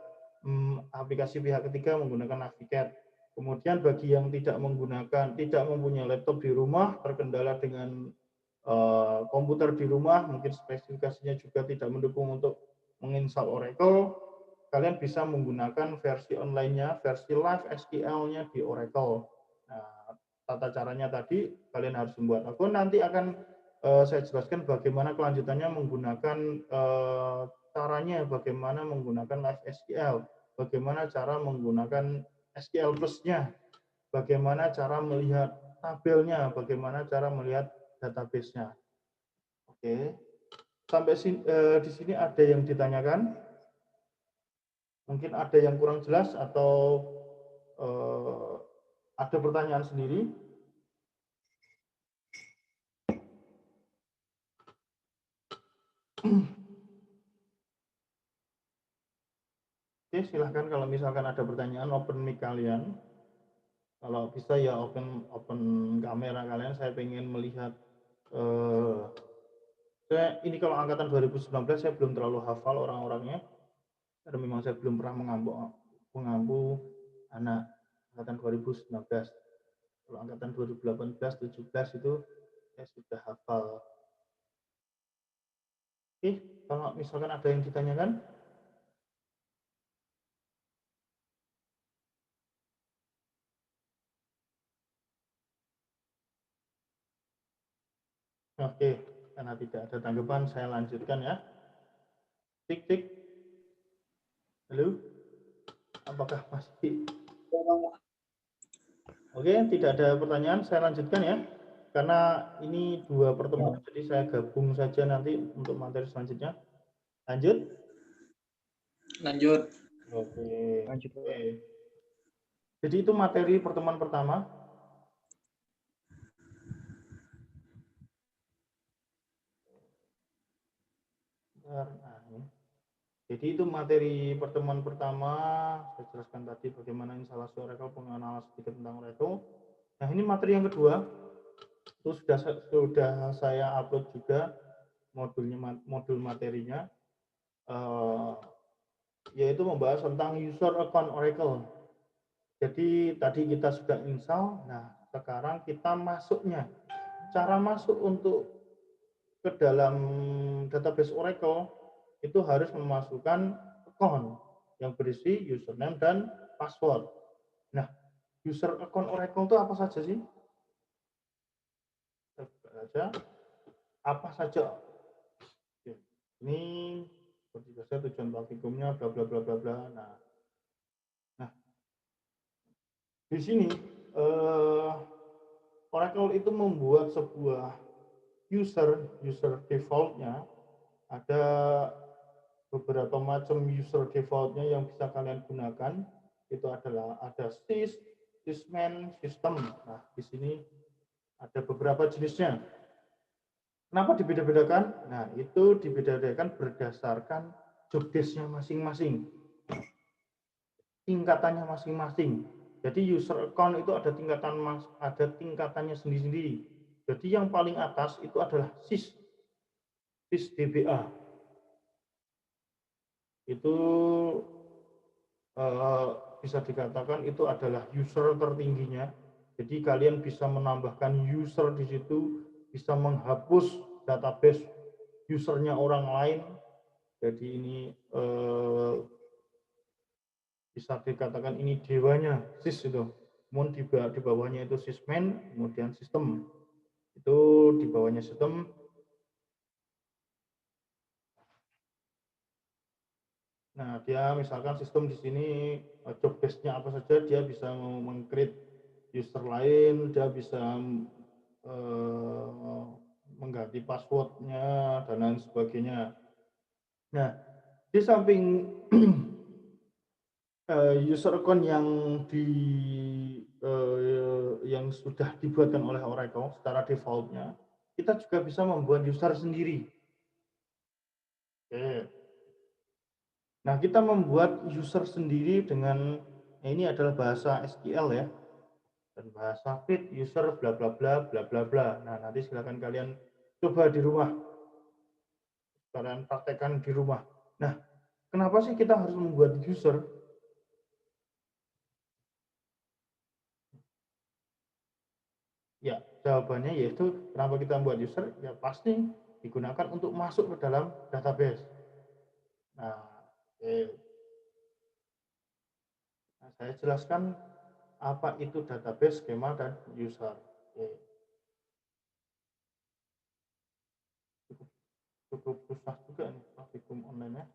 [SPEAKER 1] aplikasi pihak ketiga menggunakan Navigate. Kemudian bagi yang tidak mempunyai laptop di rumah, terkendala dengan komputer di rumah, mungkin spesifikasinya juga tidak mendukung untuk menginstal Oracle, kalian bisa menggunakan versi online-nya, versi live SQL-nya di Oracle. Nah, tata caranya tadi, kalian harus membuat akun. Nanti akan saya jelaskan bagaimana kelanjutannya menggunakan caranya, bagaimana menggunakan live SQL, bagaimana cara menggunakan SQL Plus-nya, bagaimana cara melihat tabelnya, bagaimana cara melihat database-nya. Oke, sampai di sini ada yang ditanyakan? Mungkin ada yang kurang jelas atau ada pertanyaan sendiri? Oke, silahkan kalau misalkan ada pertanyaan, open mic kalian. Kalau bisa ya open kamera kalian. Saya ingin melihat. Ini kalau angkatan 2019 saya belum terlalu hafal orang-orangnya, karena memang saya belum pernah mengampu anak angkatan 2019. Kalau angkatan 2018, 17 itu saya sudah hafal. Oke, kalau misalkan ada yang ditanyakan. Oke, karena tidak ada tanggapan, saya lanjutkan ya. Tik, tik. Halo? Apakah masih? Oke, tidak ada pertanyaan, saya lanjutkan ya. Karena ini 2 pertemuan, jadi saya gabung saja nanti untuk materi selanjutnya. Lanjut?
[SPEAKER 2] Lanjut.
[SPEAKER 1] Oke.
[SPEAKER 4] Lanjut.
[SPEAKER 1] Oke. Jadi itu materi pertemuan pertama. Nah, jadi itu materi pertemuan pertama. Saya jelaskan tadi bagaimana instalasi Oracle, pengenalan sedikit tentang Oracle. Nah, ini materi yang kedua. Itu sudah saya upload juga modul materinya, yaitu membahas tentang user account Oracle. Jadi tadi kita sudah install. Nah, sekarang kita masuknya. Cara masuk untuk ke dalam database Oracle itu harus memasukkan account yang berisi username dan password. Nah, user account Oracle itu apa saja sih? Apa saja? Ini seperti biasa tujuan praktikumnya bla bla bla bla bla. Nah, di sini Oracle itu membuat sebuah user defaultnya. Ada beberapa macam user defaultnya yang bisa kalian gunakan. Itu adalah ada sys, sysman, system. Nah, di sini ada beberapa jenisnya. Kenapa dibeda-bedakan? Nah, itu dibeda-bedakan berdasarkan job desk-nya masing-masing. Tingkatannya masing-masing. Jadi user account itu ada tingkatannya sendiri-sendiri. Jadi yang paling atas itu adalah sys DBA. Itu bisa dikatakan itu adalah user tertingginya. Jadi kalian bisa menambahkan user di situ, bisa menghapus database usernya orang lain. Jadi ini bisa dikatakan ini dewanya sys itu. Kemudian di bawahnya itu sysman, kemudian sistem. Itu di bawahnya sistem. Nah, dia misalkan sistem di sini job desk-nya apa saja, dia bisa meng-create user lain, dia bisa mengganti password-nya dan lain sebagainya. Nah, di samping user account yang sudah dibuatkan oleh Oracle secara default-nya, kita juga bisa membuat user sendiri. Oke. Nah, kita membuat user sendiri dengan ini adalah bahasa SQL ya. Dan bahasa create user bla bla bla bla bla bla. Nah, nanti silakan kalian coba di rumah. Kalian praktekkan di rumah. Nah, kenapa sih kita harus membuat user? Ya, jawabannya yaitu kenapa kita membuat user? Ya pasti digunakan untuk masuk ke dalam database. Nah, saya jelaskan apa itu database, skema, dan user. Cukup susah juga nih praktikum online ya.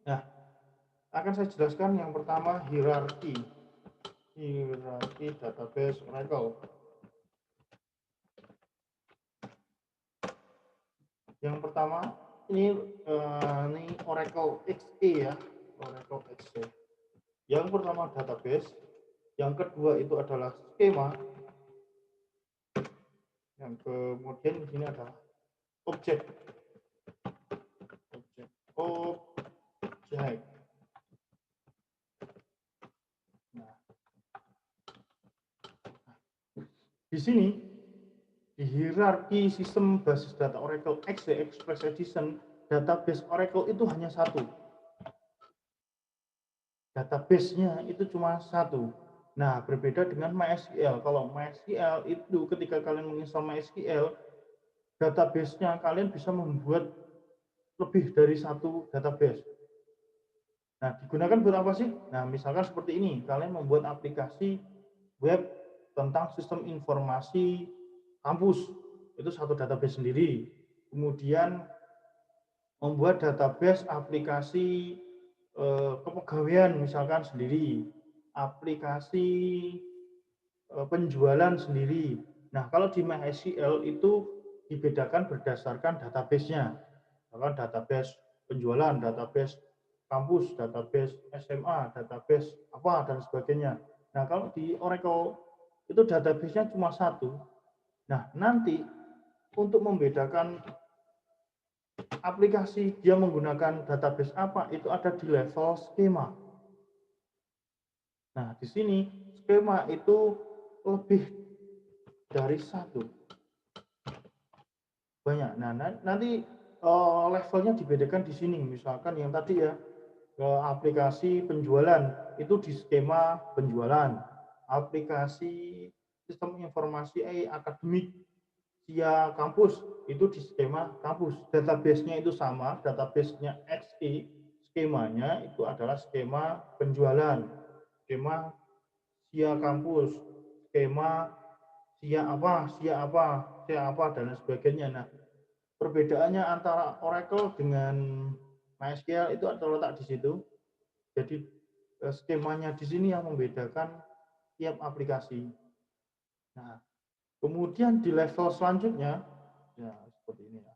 [SPEAKER 1] Nah, akan saya jelaskan yang pertama hierarki database Oracle. Yang pertama ini Oracle XE ya, Oracle XE. Yang pertama database, yang kedua itu adalah skema, yang kemudian di sini adalah objek. Nah, di sini di hierarki sistem basis data Oracle XE Express Edition, database Oracle itu hanya satu. Database-nya itu cuma satu. Nah, berbeda dengan MySQL. Kalau MySQL itu ketika kalian menginstal MySQL, database-nya kalian bisa membuat lebih dari satu database. Nah, digunakan buat apa sih? Nah, misalkan seperti ini, kalian membuat aplikasi web tentang sistem informasi kampus, itu satu database sendiri. Kemudian membuat database aplikasi kepegawaian misalkan sendiri, aplikasi penjualan sendiri. Nah, kalau di MySQL itu dibedakan berdasarkan database-nya. Misalkan database penjualan, database kampus, database SMA, database apa dan sebagainya. Nah, kalau di Oracle itu database-nya cuma satu. Nah, nanti untuk membedakan aplikasi dia menggunakan database apa itu ada di level skema. Nah, di sini skema itu lebih dari satu. Banyak. Nah, nanti levelnya dibedakan di sini. Misalkan yang tadi ya, aplikasi penjualan itu di skema penjualan. Aplikasi sistem informasi akademik via kampus itu di skema kampus. Database-nya itu sama, database-nya XE, skemanya itu adalah skema penjualan. Skema via kampus, skema via apa dan sebagainya. Nah, perbedaannya antara Oracle dengan MySQL itu terletak di situ. Jadi skemanya di sini yang membedakan tiap aplikasi. Nah, kemudian di level selanjutnya, ya seperti ini ya.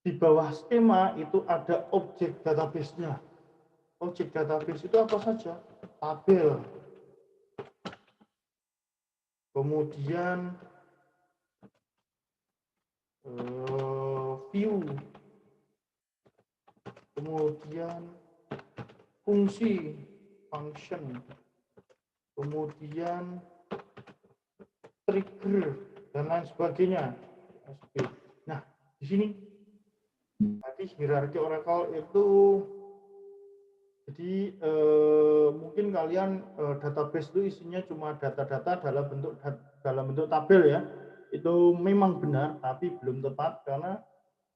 [SPEAKER 1] Di bawah skema itu ada objek database-nya. Objek database itu apa saja? Tabel. Kemudian view. Kemudian fungsi, function. Kemudian trigger dan lain sebagainya. Nah, di sini tadi hierarki Oracle itu jadi mungkin kalian database itu isinya cuma data-data dalam bentuk tabel ya. Itu memang benar tapi belum tepat karena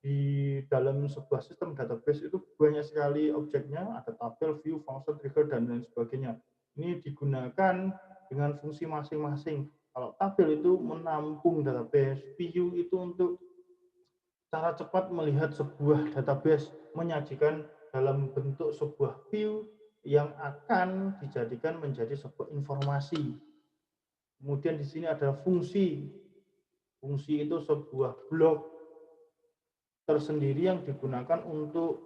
[SPEAKER 1] di dalam sebuah sistem database itu banyak sekali objeknya, ada tabel, view, function, trigger dan lain sebagainya. Ini digunakan dengan fungsi masing-masing. Kalau tabel itu menampung database, view itu untuk cara cepat melihat sebuah database, menyajikan dalam bentuk sebuah view yang akan dijadikan menjadi sebuah informasi. Kemudian di sini ada fungsi. Fungsi itu sebuah blok tersendiri yang digunakan untuk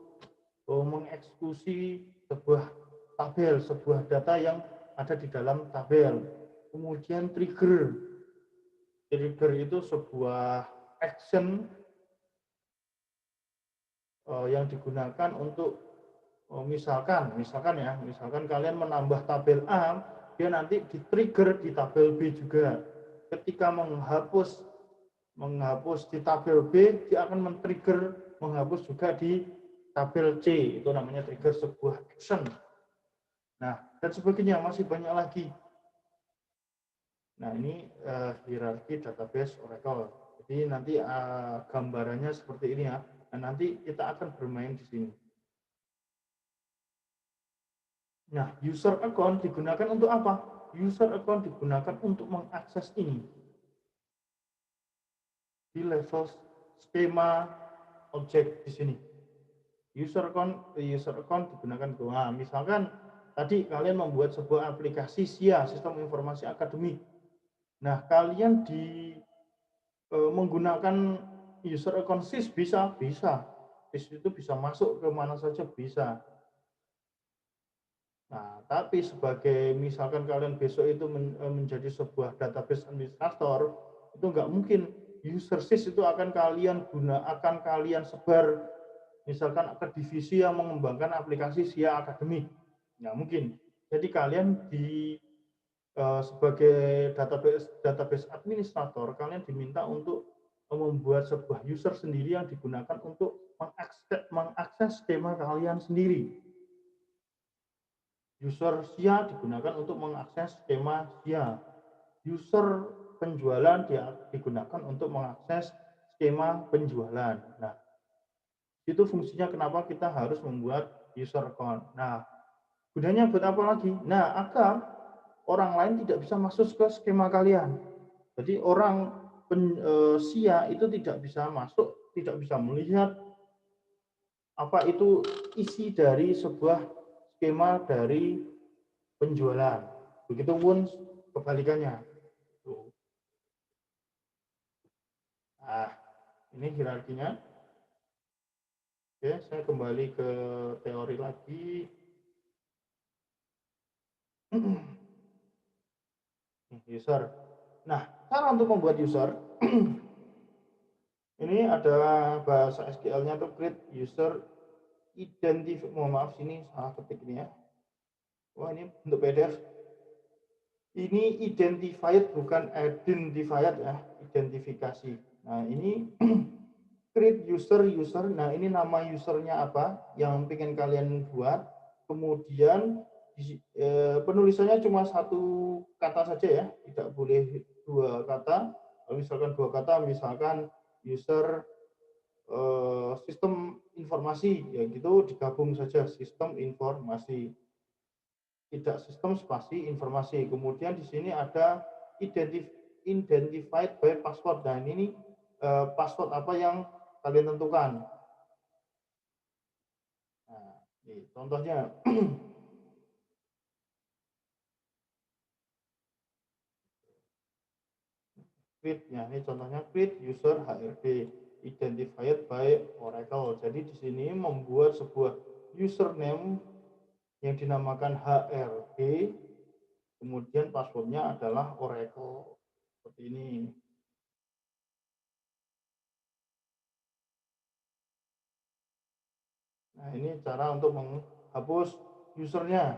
[SPEAKER 1] mengeksekusi sebuah tabel, sebuah data yang ada di dalam tabel. Kemudian trigger. Trigger itu sebuah action yang digunakan untuk misalkan kalian menambah tabel A, dia nanti di-trigger di tabel B juga. Ketika menghapus di tabel B, dia akan men-trigger menghapus juga di tabel C. Itu namanya trigger sebuah action. Nah, dan sebagainya masih banyak lagi. Nah, ini hierarki database Oracle. Jadi nanti gambarannya seperti ini ya. Nah, nanti kita akan bermain di sini. Nah, user account digunakan untuk apa? User account digunakan untuk mengakses ini. Di level skema objek di sini. User account digunakan untuk, nah, misalkan tadi kalian membuat sebuah aplikasi SIA, sistem informasi akademik. Nah, kalian menggunakan user account SIS bisa. SIS itu bisa masuk ke mana saja bisa. Nah, tapi sebagai misalkan kalian besok itu menjadi sebuah database administrator, itu nggak mungkin user SIS itu akan kalian sebar misalkan ke divisi yang mengembangkan aplikasi SIA akademik. Nggak mungkin. Jadi kalian sebagai database administrator, kalian diminta untuk membuat sebuah user sendiri yang digunakan untuk mengakses skema kalian sendiri. User SIA digunakan untuk mengakses skema SIA. User penjualan digunakan untuk mengakses skema penjualan. Nah, itu fungsinya kenapa kita harus membuat user account. Nah, gunanya buat apa lagi? Nah, agar orang lain tidak bisa masuk ke skema kalian. Jadi orang SIA itu tidak bisa masuk, tidak bisa melihat apa itu isi dari sebuah skema dari penjualan. Begitupun kebalikannya. Nah, ini hierarkinya. Oke, saya kembali ke teori lagi. User. Nah, cara untuk membuat user ini ada bahasa SQL-nya tuh create user identify. Mohon maaf, sini salah ketik ini ya. Wah, ini untuk PDF. Ini identified bukan identified ya, identifikasi. Nah, ini create user. Nah, ini nama usernya apa yang pengen kalian buat. Kemudian penulisannya cuma satu kata saja ya, tidak boleh dua kata. Kalau misalkan dua kata, misalkan user sistem informasi, ya gitu digabung saja sistem informasi. Tidak sistem spasi informasi. Kemudian di sini ada identified by password. Dan ini password apa yang kalian tentukan. Nah, ini contohnya. Create, ya, ini contohnya create user HRD identified by Oracle. Jadi di sini membuat sebuah username yang dinamakan HRD, kemudian passwordnya adalah Oracle. Seperti ini. Nah, ini cara untuk menghapus usernya.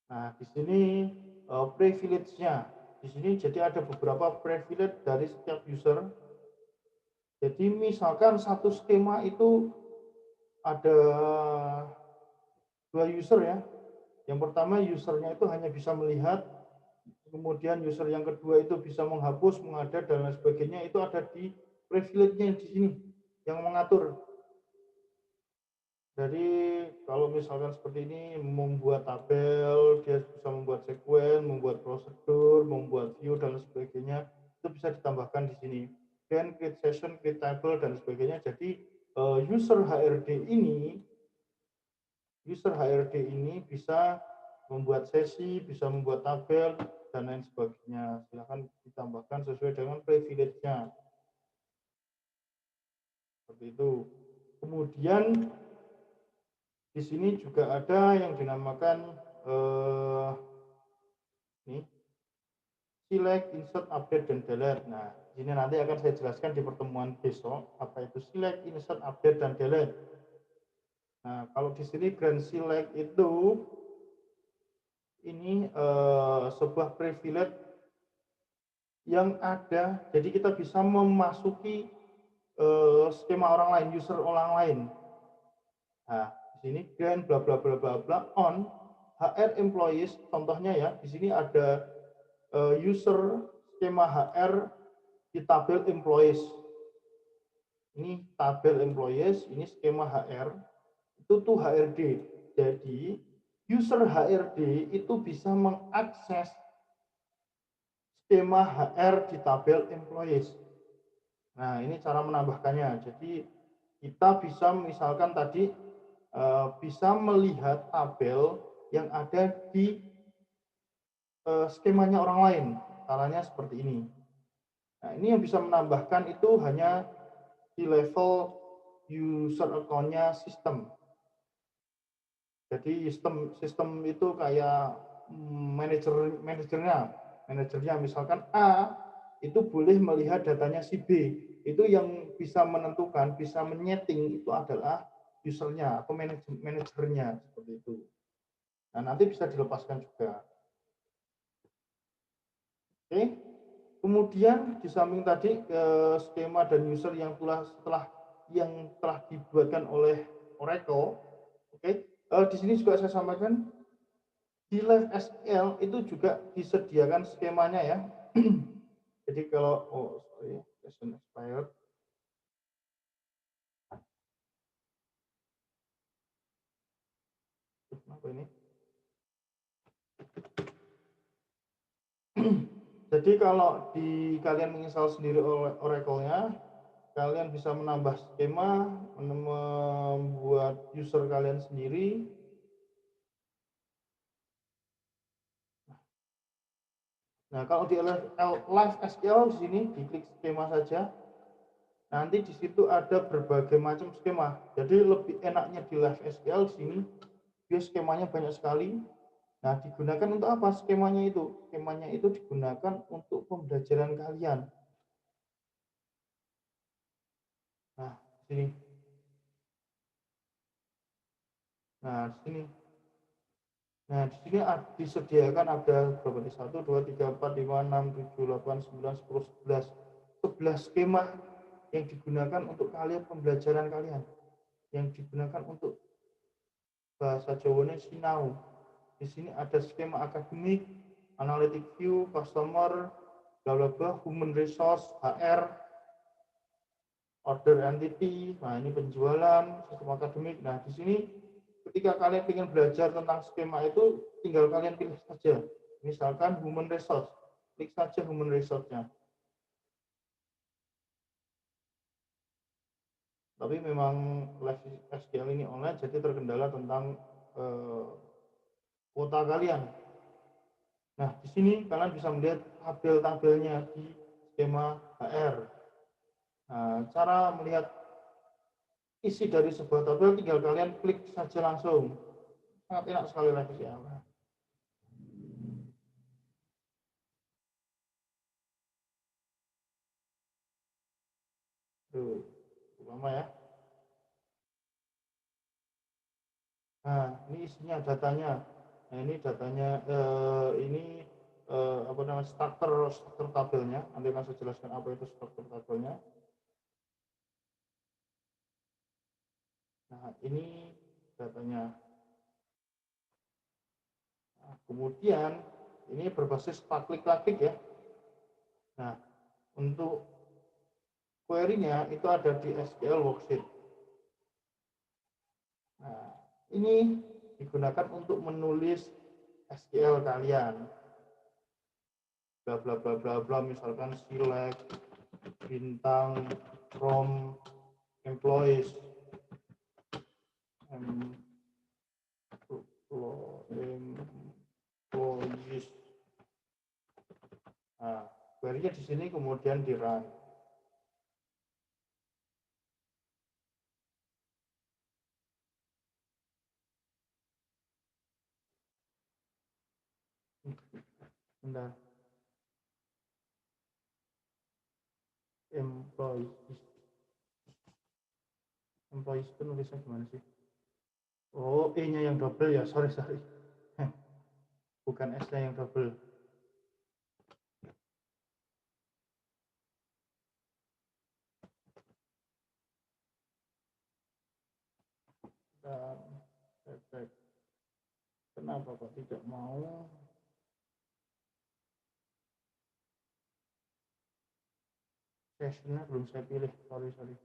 [SPEAKER 1] Nah, di sini privilege-nya. Di sini jadi ada beberapa privilege dari setiap user. Jadi misalkan satu skema itu ada dua user ya. Yang pertama usernya itu hanya bisa melihat, kemudian user yang kedua itu bisa menghapus, mengada dan lain sebagainya. Itu ada di privilege-nya di sini yang mengatur. Jadi kalau misalkan seperti ini membuat tabel, dia bisa membuat sekuen, membuat prosedur, membuat view dan sebagainya, itu bisa ditambahkan di sini. Dan create session, create table dan sebagainya. Jadi user HRD ini bisa membuat sesi, bisa membuat tabel dan lain sebagainya. Silahkan ditambahkan sesuai dengan privilege-nya. Seperti itu. Kemudian di sini juga ada yang dinamakan ini select, insert, update, dan delete. Nah, ini nanti akan saya jelaskan di pertemuan besok apa itu select, insert, update, dan delete. Nah, kalau di sini grand select itu ini sebuah privilege yang ada. Jadi kita bisa memasuki skema orang lain, user orang lain. Nah, di sini grand bla bla bla bla bla on HR employees, contohnya ya, di sini ada user skema HR di tabel employees. Ini tabel employees, ini skema HR, itu tuh HRD. Jadi user HRD itu bisa mengakses skema HR di tabel employees. Nah, ini cara menambahkannya. Jadi kita bisa misalkan tadi bisa melihat tabel yang ada di skemanya orang lain. Caranya seperti ini. Nah, ini yang bisa menambahkan itu hanya di level user account-nya sistem. Jadi sistem itu kayak manajernya misalkan A itu boleh melihat datanya si B. Itu yang bisa menentukan, bisa menyeting itu adalah usernya atau manajernya seperti itu. Nah, nanti bisa dilepaskan juga. Oke. Kemudian di samping tadi skema dan user yang telah dibuatkan oleh Oracle, oke. Di sini juga saya sampaikan di Live SQL itu juga disediakan skemanya ya. Jadi kalau session expired. Apa ini? Jadi kalau kalian menginstal sendiri Oracle-nya, kalian bisa menambah skema, membuat user kalian sendiri. Nah, kalau di Live SQL di sini diklik skema saja. nanti di situ ada berbagai macam skema. Jadi lebih enaknya di Live SQL sini, dia skemanya banyak sekali. Nah, digunakan untuk apa skemanya itu? Skemanya itu digunakan untuk pembelajaran kalian. Nah, sini. Nah, di sini. Nah, di sini disediakan ada berapa nih? 1, 2, 3, 4, 5, 6, 7, 8, 9, 10, 11. 11 skema yang digunakan untuk kalian pembelajaran kalian. Yang digunakan untuk bahasa Jawanya sinau. Di sini ada skema akademik, analytic view, customer, bla bla bla, human resource, HR, order entity. Nah, ini penjualan, sistem akademik. Nah, di sini ketika kalian ingin belajar tentang skema itu, tinggal kalian pilih saja. Misalkan human resource, klik saja human resource-nya. Tapi memang Live SQL ini online, jadi terkendala tentang kuota kalian. Nah, di sini kalian bisa melihat tabel-tabelnya di skema HR. Nah, cara melihat isi dari sebuah tabel tinggal kalian klik saja langsung. Sangat enak sekali Live SQL. Tuh, lama ya. Nah, ini isinya datanya. Nah, ini datanya ini apa namanya struktur tabelnya. Nanti akan saya jelaskan apa itu struktur tabelnya. Nah, ini datanya. Nah, kemudian ini berbasis klik-klik ya. Nah, untuk query-nya itu ada di SQL Worksheet. Nah, ini digunakan untuk menulis SQL kalian. Bla bla bla bla bla, misalkan select bintang from employees. Nah, query-nya di sini kemudian di run. Bentar. Employees itu nulisnya gimana sih? Oh, E-nya yang double ya, sorry. Bukan S-nya yang double. Cek. Kenapa kok tidak mau? Sessionnya belum saya pilih, sorry. Oke.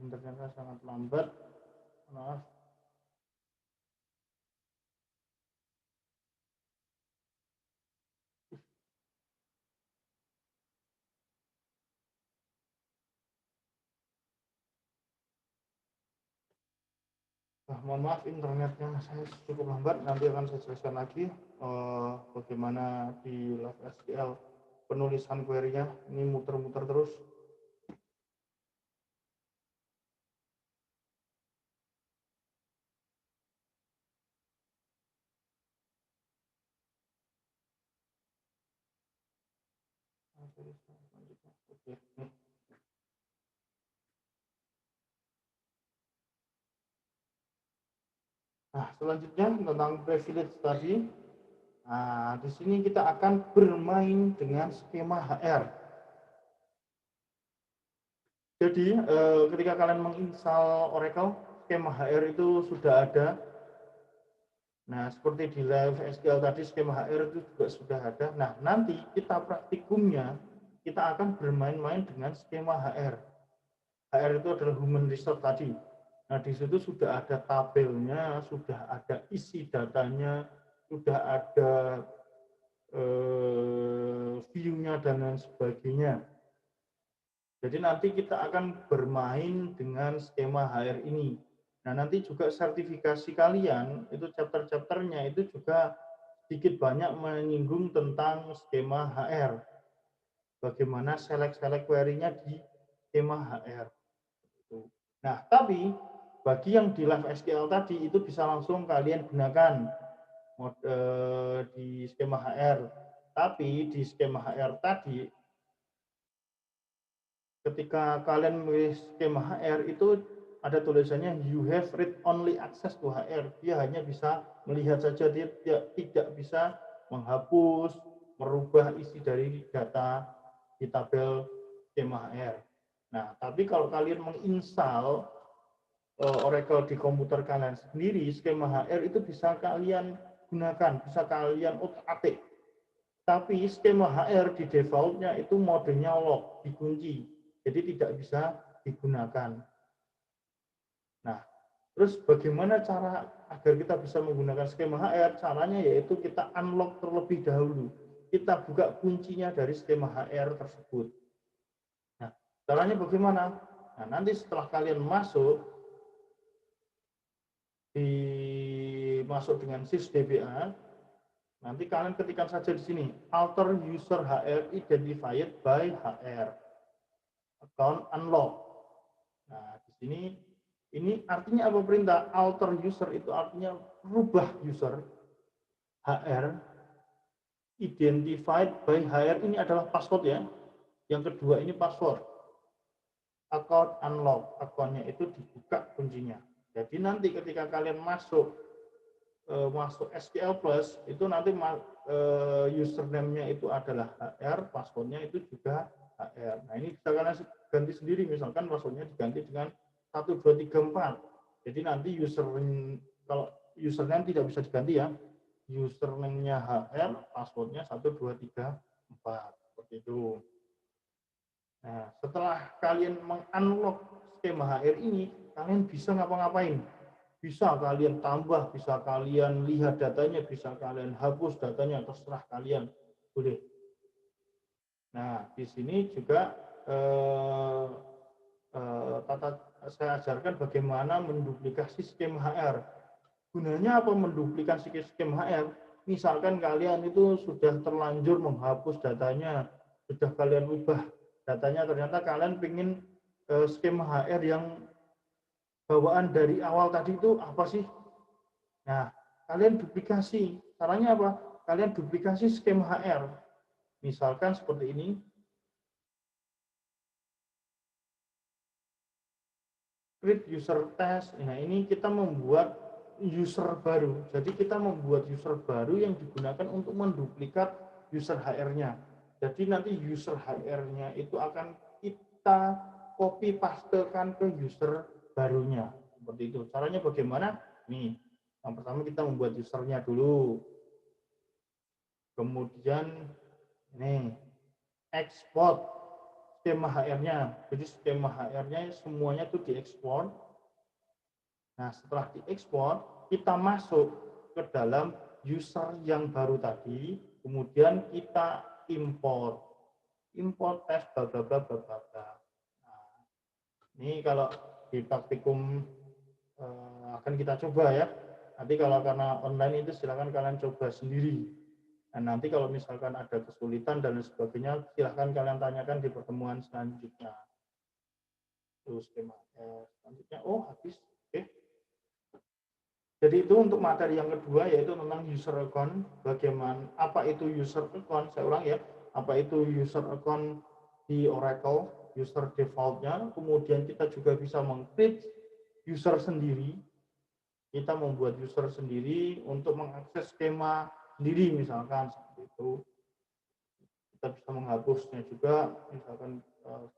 [SPEAKER 1] Ternyata sangat lambat. Maaf. Mohon maaf internetnya saya cukup lambat. Nanti akan saya jelaskan lagi bagaimana di Live SQL penulisan query-nya. Ini muter-muter terus. Oke. Nah, selanjutnya tentang privilege tadi. Nah, di sini kita akan bermain dengan skema HR. Jadi, ketika kalian menginstal Oracle, skema HR itu sudah ada. Nah, seperti di Live SQL tadi, skema HR itu juga sudah ada. Nah, nanti kita praktikumnya, kita akan bermain-main dengan skema HR. HR itu adalah human resource tadi. Nah, di situ sudah ada tabelnya, sudah ada isi datanya, sudah ada view-nya dan lain sebagainya. Jadi nanti kita akan bermain dengan skema HR ini. Nah, nanti juga sertifikasi kalian, itu chapter-chapternya itu juga sedikit banyak menyinggung tentang skema HR. Bagaimana select query-nya di skema HR. Nah, tapi bagi yang di Live SQL tadi itu bisa langsung kalian gunakan di skema HR. Tapi di skema HR tadi, ketika kalian memilih skema HR itu ada tulisannya you have read only access to HR. Dia hanya bisa melihat saja, dia tidak bisa menghapus, merubah isi dari data di tabel skema HR. Nah, tapi kalau kalian menginstal Oracle di komputer kalian sendiri, skema HR itu bisa kalian gunakan, bisa kalian otak-atik. Tapi skema HR di default-nya itu modenya lock, dikunci. Jadi tidak bisa digunakan. Nah, terus bagaimana cara agar kita bisa menggunakan skema HR? Caranya yaitu kita unlock terlebih dahulu. Kita buka kuncinya dari skema HR tersebut. Nah, caranya bagaimana? Nah, nanti setelah kalian masuk dengan sysdba, nanti kalian ketikkan saja di sini alter user HR identified by HR account unlock. Nah, di sini ini artinya apa perintah alter user itu artinya rubah user HR identified by HR ini adalah password ya. Yang kedua ini password. Account unlock, akunnya itu dibuka kuncinya. Jadi nanti ketika kalian masuk SQL Plus itu nanti username-nya itu adalah HR, passwordnya itu juga HR. Nah, ini bisa kalian ganti sendiri, misalkan passwordnya diganti dengan 1, 2, 3, 4. Jadi nanti kalau username tidak bisa diganti ya, username-nya HR, passwordnya 1, 2, 3, 4. Seperti itu. Nah, setelah kalian mengunlock skema HR ini, kalian bisa ngapa-ngapain. Bisa kalian tambah, bisa kalian lihat datanya, bisa kalian hapus datanya, terserah kalian. Boleh. Nah, di sini juga saya ajarkan bagaimana menduplikasi skema HR. Gunanya apa menduplikasi skema HR? Misalkan kalian itu sudah terlanjur menghapus datanya, sudah kalian ubah datanya, ternyata kalian ingin skema HR yang bawaan dari awal tadi itu apa sih? Nah, kalian duplikasi. Caranya apa? Kalian duplikasi skema HR. Misalkan seperti ini. Create user test. Nah, ini kita membuat user baru. Jadi kita membuat user baru yang digunakan untuk menduplikat user HR-nya. Jadi nanti user HR-nya itu akan kita copy pastekan ke user barunya. Seperti itu. Caranya bagaimana? Nih, yang pertama kita membuat usernya dulu. Kemudian nih, export skema HR-nya. Jadi skema HR-nya semuanya itu diekspor. Nah, setelah diekspor, kita masuk ke dalam user yang baru tadi, kemudian kita import. Import test bla bla bla bla bla. Nah, ini kalau di praktikum akan kita coba ya. Nanti kalau karena online itu silakan kalian coba sendiri. Nah, nanti kalau misalkan ada kesulitan dan sebagainya, silahkan kalian tanyakan di pertemuan selanjutnya. Terus skema selanjutnya, habis. Oke. Jadi itu untuk materi yang kedua yaitu tentang user account. Bagaimana, apa itu user account? Saya ulang ya. Apa itu user account di Oracle? User default-nya. Kemudian kita juga bisa meng-create user sendiri. Kita membuat user sendiri untuk mengakses skema sendiri misalkan seperti itu. Kita bisa menghapusnya juga, misalkan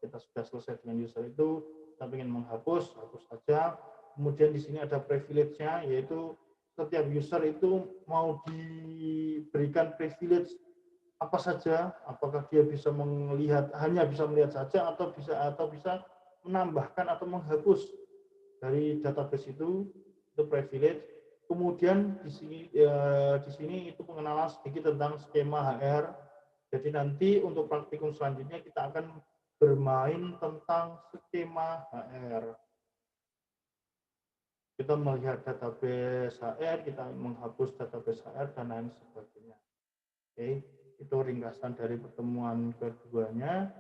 [SPEAKER 1] kita sudah selesai dengan user itu, kita ingin menghapus, hapus saja. Kemudian di sini ada privilege-nya, yaitu setiap user itu mau diberikan privilege apa saja, apakah dia bisa melihat, hanya bisa melihat saja atau bisa menambahkan atau menghapus dari database itu privilege. Kemudian di sini itu pengenalan sedikit tentang skema HR. Jadi nanti untuk praktikum selanjutnya kita akan bermain tentang skema HR. Kita melihat database HR, kita menghapus database HR, dan lain sebagainya. Oke, itu ringkasan dari pertemuan keduanya.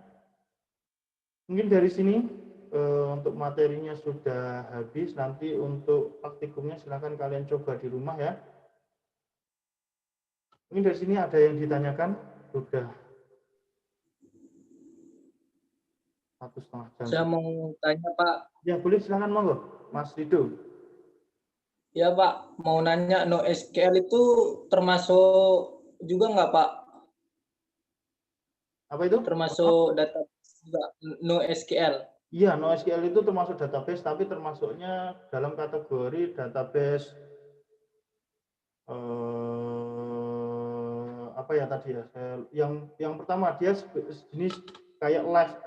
[SPEAKER 1] Mungkin dari sini untuk materinya sudah habis. Nanti untuk praktikumnya silakan kalian coba di rumah ya. Mungkin dari sini ada yang ditanyakan? Sudah 1,5 jam.
[SPEAKER 2] Saya mau tanya Pak.
[SPEAKER 1] Ya boleh, silakan monggo, Mas Rido.
[SPEAKER 2] Ya Pak, mau nanya NoSQL itu termasuk juga nggak Pak?
[SPEAKER 1] Apa itu?
[SPEAKER 2] Termasuk data juga NoSQL.
[SPEAKER 1] Iya, NoSQL itu termasuk database, tapi termasuknya dalam kategori database apa ya tadi ya? Yang pertama dia jenis kayak live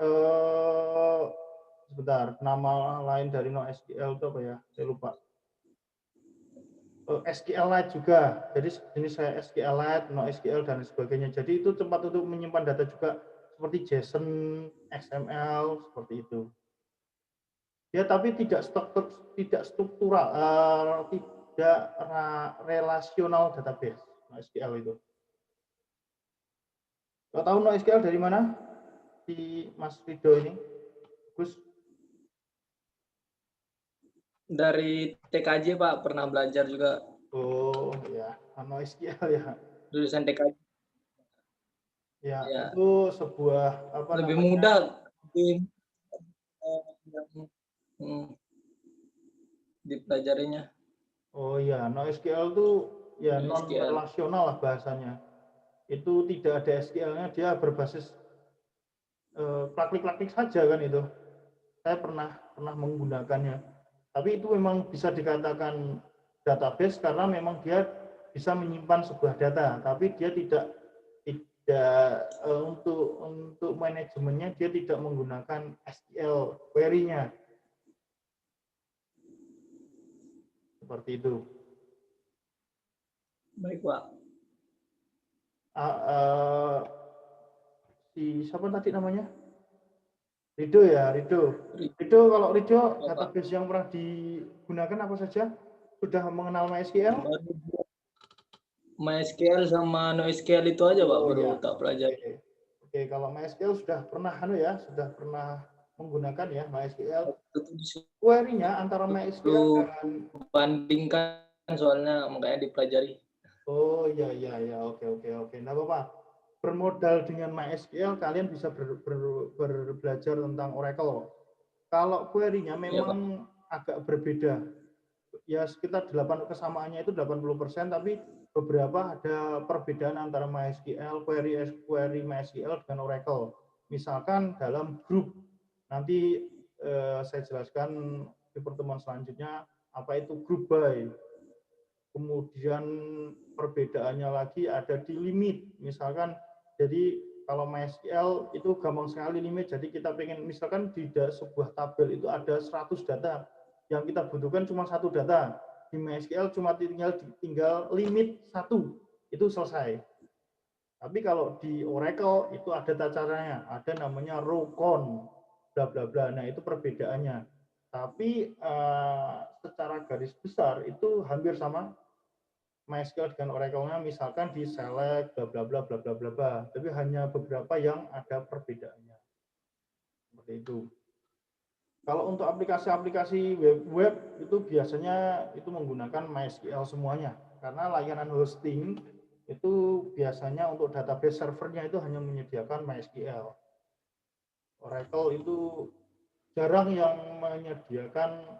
[SPEAKER 1] sebentar, nama lain dari NoSQL itu apa ya? Saya lupa. SQLite juga, jadi jenis saya SQLite, NoSQL dan sebagainya. Jadi itu tempat untuk menyimpan data juga seperti JSON, XML seperti itu. Ya, tapi tidak struktural, tidak relasional database NoSQL itu. Kalau tahu NoSQL dari mana? Di Mas Rido ini, Gus?
[SPEAKER 2] Dari TKJ Pak, pernah belajar juga.
[SPEAKER 1] Oh ya, NoSQL ya.
[SPEAKER 2] Lulusan TKJ.
[SPEAKER 1] Ya,
[SPEAKER 2] Ya.
[SPEAKER 1] itu sebuah apa
[SPEAKER 2] Lebih
[SPEAKER 1] namanya?
[SPEAKER 2] mudah. Dipelajarinya.
[SPEAKER 1] Oh ya, NoSQL itu ya non
[SPEAKER 2] NoSQL.
[SPEAKER 1] relasional lah bahasanya. Itu tidak ada SQL-nya, dia berbasis klik-klik saja kan itu. Saya pernah menggunakannya. Tapi itu memang bisa dikatakan database karena memang dia bisa menyimpan sebuah data, tapi dia tidak untuk manajemennya dia tidak menggunakan SQL query-nya. Seperti itu.
[SPEAKER 2] Baik Pak.
[SPEAKER 1] Siapa tadi namanya? Rido ya, Rido. Rido, kalau Rido
[SPEAKER 2] Ya,
[SPEAKER 1] database yang pernah digunakan apa saja? Sudah mengenal MySQL?
[SPEAKER 2] MySQL sama NoSQL itu aja Pak, baru tak pelajari.
[SPEAKER 1] Oke, kalau MySQL sudah pernah sudah pernah menggunakan ya MySQL. Query-nya antara MySQL dengan
[SPEAKER 2] bandingkan soalnya makanya dipelajari.
[SPEAKER 1] Oh iya, oke. Nah Bapak, bermodal dengan MySQL kalian bisa belajar tentang Oracle. Kalau query-nya memang agak berbeda. Ya sekitar kesamaannya itu 80%, tapi beberapa ada perbedaan antara MySQL, query MySQL dengan Oracle. Misalkan dalam grup, nanti saya jelaskan di pertemuan selanjutnya apa itu group by. Kemudian perbedaannya lagi ada di limit. Misalkan, jadi kalau MySQL itu gampang sekali limit. Jadi kita pengen, misalkan di sebuah tabel itu ada 100 data. Yang kita butuhkan cuma satu data. Di MySQL cuma tinggal limit 1. Itu selesai. Tapi kalau di Oracle itu ada caranya. Ada namanya row count, bla bla bla. Nah, itu perbedaannya. Tapi secara garis besar itu hampir sama MySQL dengan Oracle-nya, misalkan di select bla bla bla bla bla bla bla, tapi hanya beberapa yang ada perbedaannya. Seperti itu. Kalau untuk aplikasi-aplikasi web itu biasanya itu menggunakan MySQL semuanya, karena layanan hosting itu biasanya untuk database servernya itu hanya menyediakan MySQL. Oracle itu jarang yang menyediakan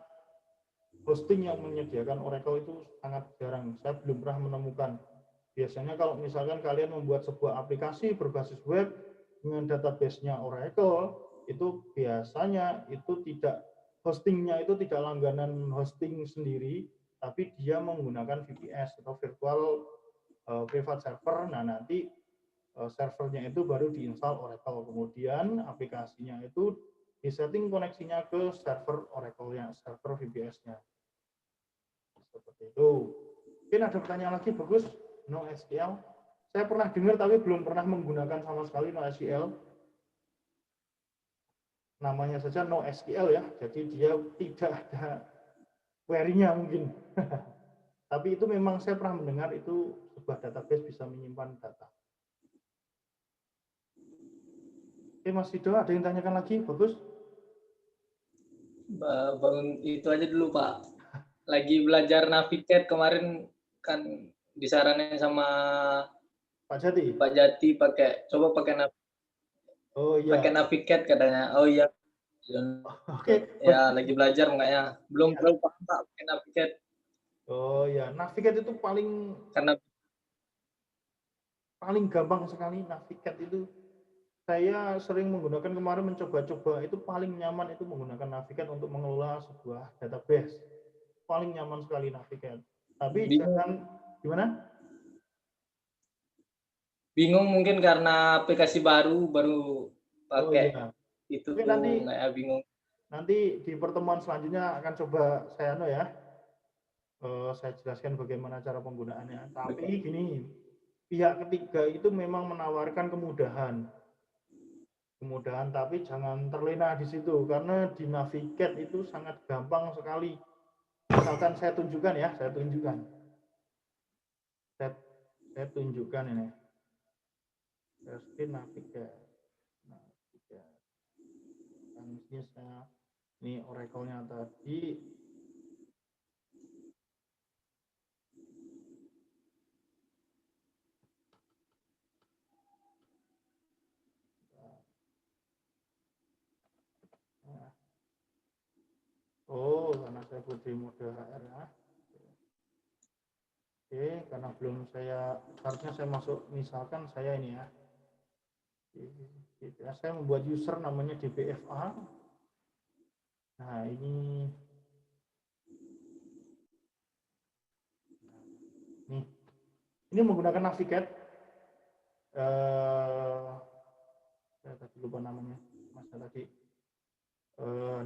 [SPEAKER 1] hosting yang menyediakan Oracle, itu sangat jarang. Saya belum pernah menemukan. Biasanya kalau misalkan kalian membuat sebuah aplikasi berbasis web dengan database-nya Oracle, itu biasanya itu tidak, hostingnya itu tidak langganan hosting sendiri, tapi dia menggunakan VPS atau virtual private server. Nah, nanti servernya itu baru diinstal Oracle. Kemudian aplikasinya itu disetting koneksinya ke server Oracle-nya, server VPS-nya. Seperti itu. Mungkin ada pertanyaan lagi, bagus. NoSQL. Saya pernah dengar tapi belum pernah menggunakan sama sekali NoSQL. namanya saja NoSQL ya, jadi dia tidak ada query-nya mungkin. Tapi itu memang saya pernah mendengar itu sebuah database bisa menyimpan data. Oke Mas Rido, ada yang tanyakan lagi? Bagus.
[SPEAKER 2] Bangun itu aja dulu Pak. Lagi belajar Navigate kemarin kan disaranin sama
[SPEAKER 1] Pak Jati.
[SPEAKER 2] Pak Jati coba
[SPEAKER 1] Oh
[SPEAKER 2] pakai
[SPEAKER 1] iya.
[SPEAKER 2] Navigate katanya. Oh iya.
[SPEAKER 1] Oke.
[SPEAKER 2] Ya lagi belajar makanya belum paham Pak pakai Navigate.
[SPEAKER 1] Oh ya, Navigate itu
[SPEAKER 2] Karena
[SPEAKER 1] paling gampang sekali. Navigate itu saya sering menggunakan, kemarin mencoba-coba, itu paling nyaman itu menggunakan Navigate untuk mengelola sebuah database. Paling nyaman sekali Navigate. Tapi jangan gimana?
[SPEAKER 2] Bingung mungkin karena aplikasi baru
[SPEAKER 1] Oh
[SPEAKER 2] pakai
[SPEAKER 1] iya.
[SPEAKER 2] itu
[SPEAKER 1] Oke, nanti
[SPEAKER 2] bingung.
[SPEAKER 1] Nanti di pertemuan selanjutnya akan coba saya saya jelaskan bagaimana cara penggunaannya. Tapi gini, pihak ketiga itu memang menawarkan kemudahan, tapi jangan terlena di situ karena di Navigate itu sangat gampang sekali. Misalkan saya tunjukkan ya, saya tunjukkan ini. Navigate. Ini Oracle-nya tadi. Oh, karena saya buat di mode HR ya. Oke, karena belum harusnya saya masuk, misalkan saya ini ya. Saya membuat user namanya DBFA. Nah, ini menggunakan Navigate. Saya tadi lupa namanya, tadi.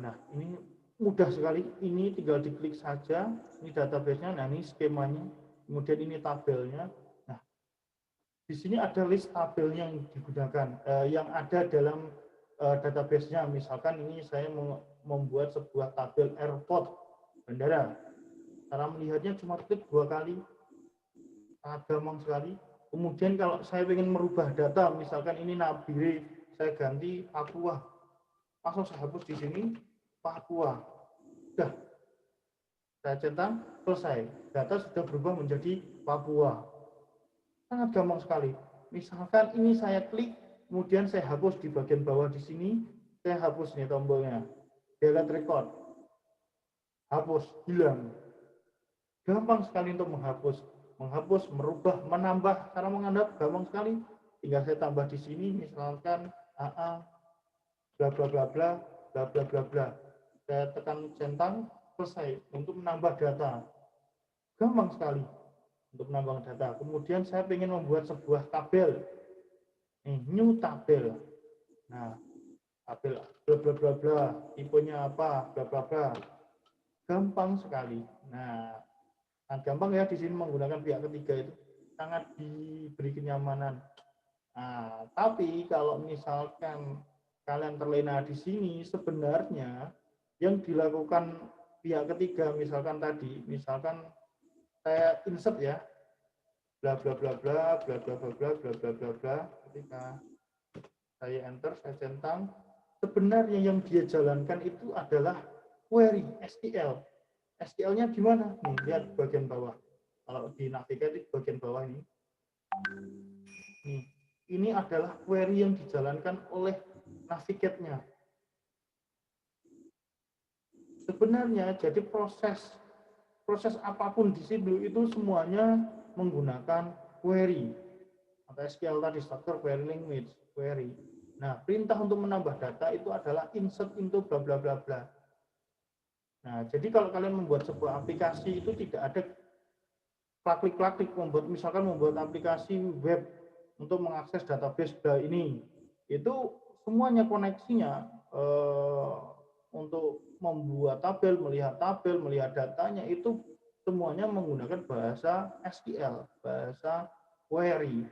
[SPEAKER 1] Nah, ini mudah sekali. Ini tinggal diklik saja. Ini database-nya. Nah, ini skemanya. Kemudian ini tabelnya. Nah, di sini ada list tabelnya yang digunakan, yang ada dalam database-nya. Misalkan ini saya membuat sebuah tabel airport, bandara. Cara melihatnya cuma klik 2 kali. Sangat gampang sekali. Kemudian kalau saya ingin merubah data, misalkan ini Nabire, saya ganti Papua. Langsung saya hapus di sini, Papua. Sudah. Saya centang, selesai. Data sudah berubah menjadi Papua. Sangat gampang sekali. Misalkan ini saya klik, kemudian saya hapus di bagian bawah di sini, saya hapus nih tombolnya. Delete record. Hapus, hilang. Gampang sekali untuk menghapus, merubah, menambah. Cara menambah gampang sekali. Tinggal saya tambah di sini, misalkan AA, bla bla bla bla, bla bla bla bla. Saya tekan centang, selesai untuk menambah data. Gampang sekali untuk menambah data. Kemudian saya ingin membuat sebuah tabel. New tabel. Nah, tabel bla bla bla bla, tipenya apa, bla bla bla. Gampang sekali. Nah, gampang ya di sini menggunakan pihak ketiga itu sangat diberi kenyamanan. Nah, tapi kalau misalkan kalian terlena di sini, sebenarnya yang dilakukan pihak ketiga, misalkan saya insert ya, bla bla bla bla bla bla bla bla bla bla bla bla, ketika saya enter, saya centang, sebenarnya yang dia jalankan itu adalah query SQL. SQL-nya di mana? Nih, lihat bagian bawah. Kalau di Navigate di bagian bawah ini. Nih, ini adalah query yang dijalankan oleh Navigate-nya. Sebenarnya jadi proses apapun di situ itu semuanya menggunakan query atau SQL tadi, structure query language, query. Nah, perintah untuk menambah data itu adalah insert into bla bla bla bla. Nah, jadi kalau kalian membuat sebuah aplikasi itu tidak ada klik-klik misalkan membuat aplikasi web untuk mengakses database ini, itu semuanya koneksinya untuk membuat tabel, melihat datanya itu semuanya menggunakan bahasa SQL, bahasa query.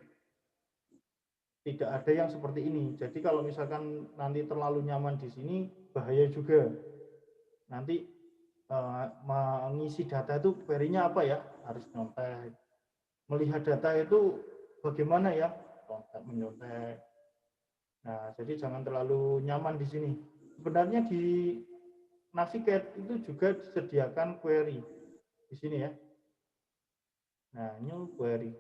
[SPEAKER 1] tidak ada yang seperti ini. Jadi kalau misalkan nanti terlalu nyaman di sini, bahaya juga. Nanti mengisi data itu query-nya apa ya? Harus nyontek. Melihat data itu bagaimana ya? Menyontek. Nah, jadi jangan terlalu nyaman di sini. Sebenarnya di Navigate itu juga disediakan query di sini ya. Nah, new query.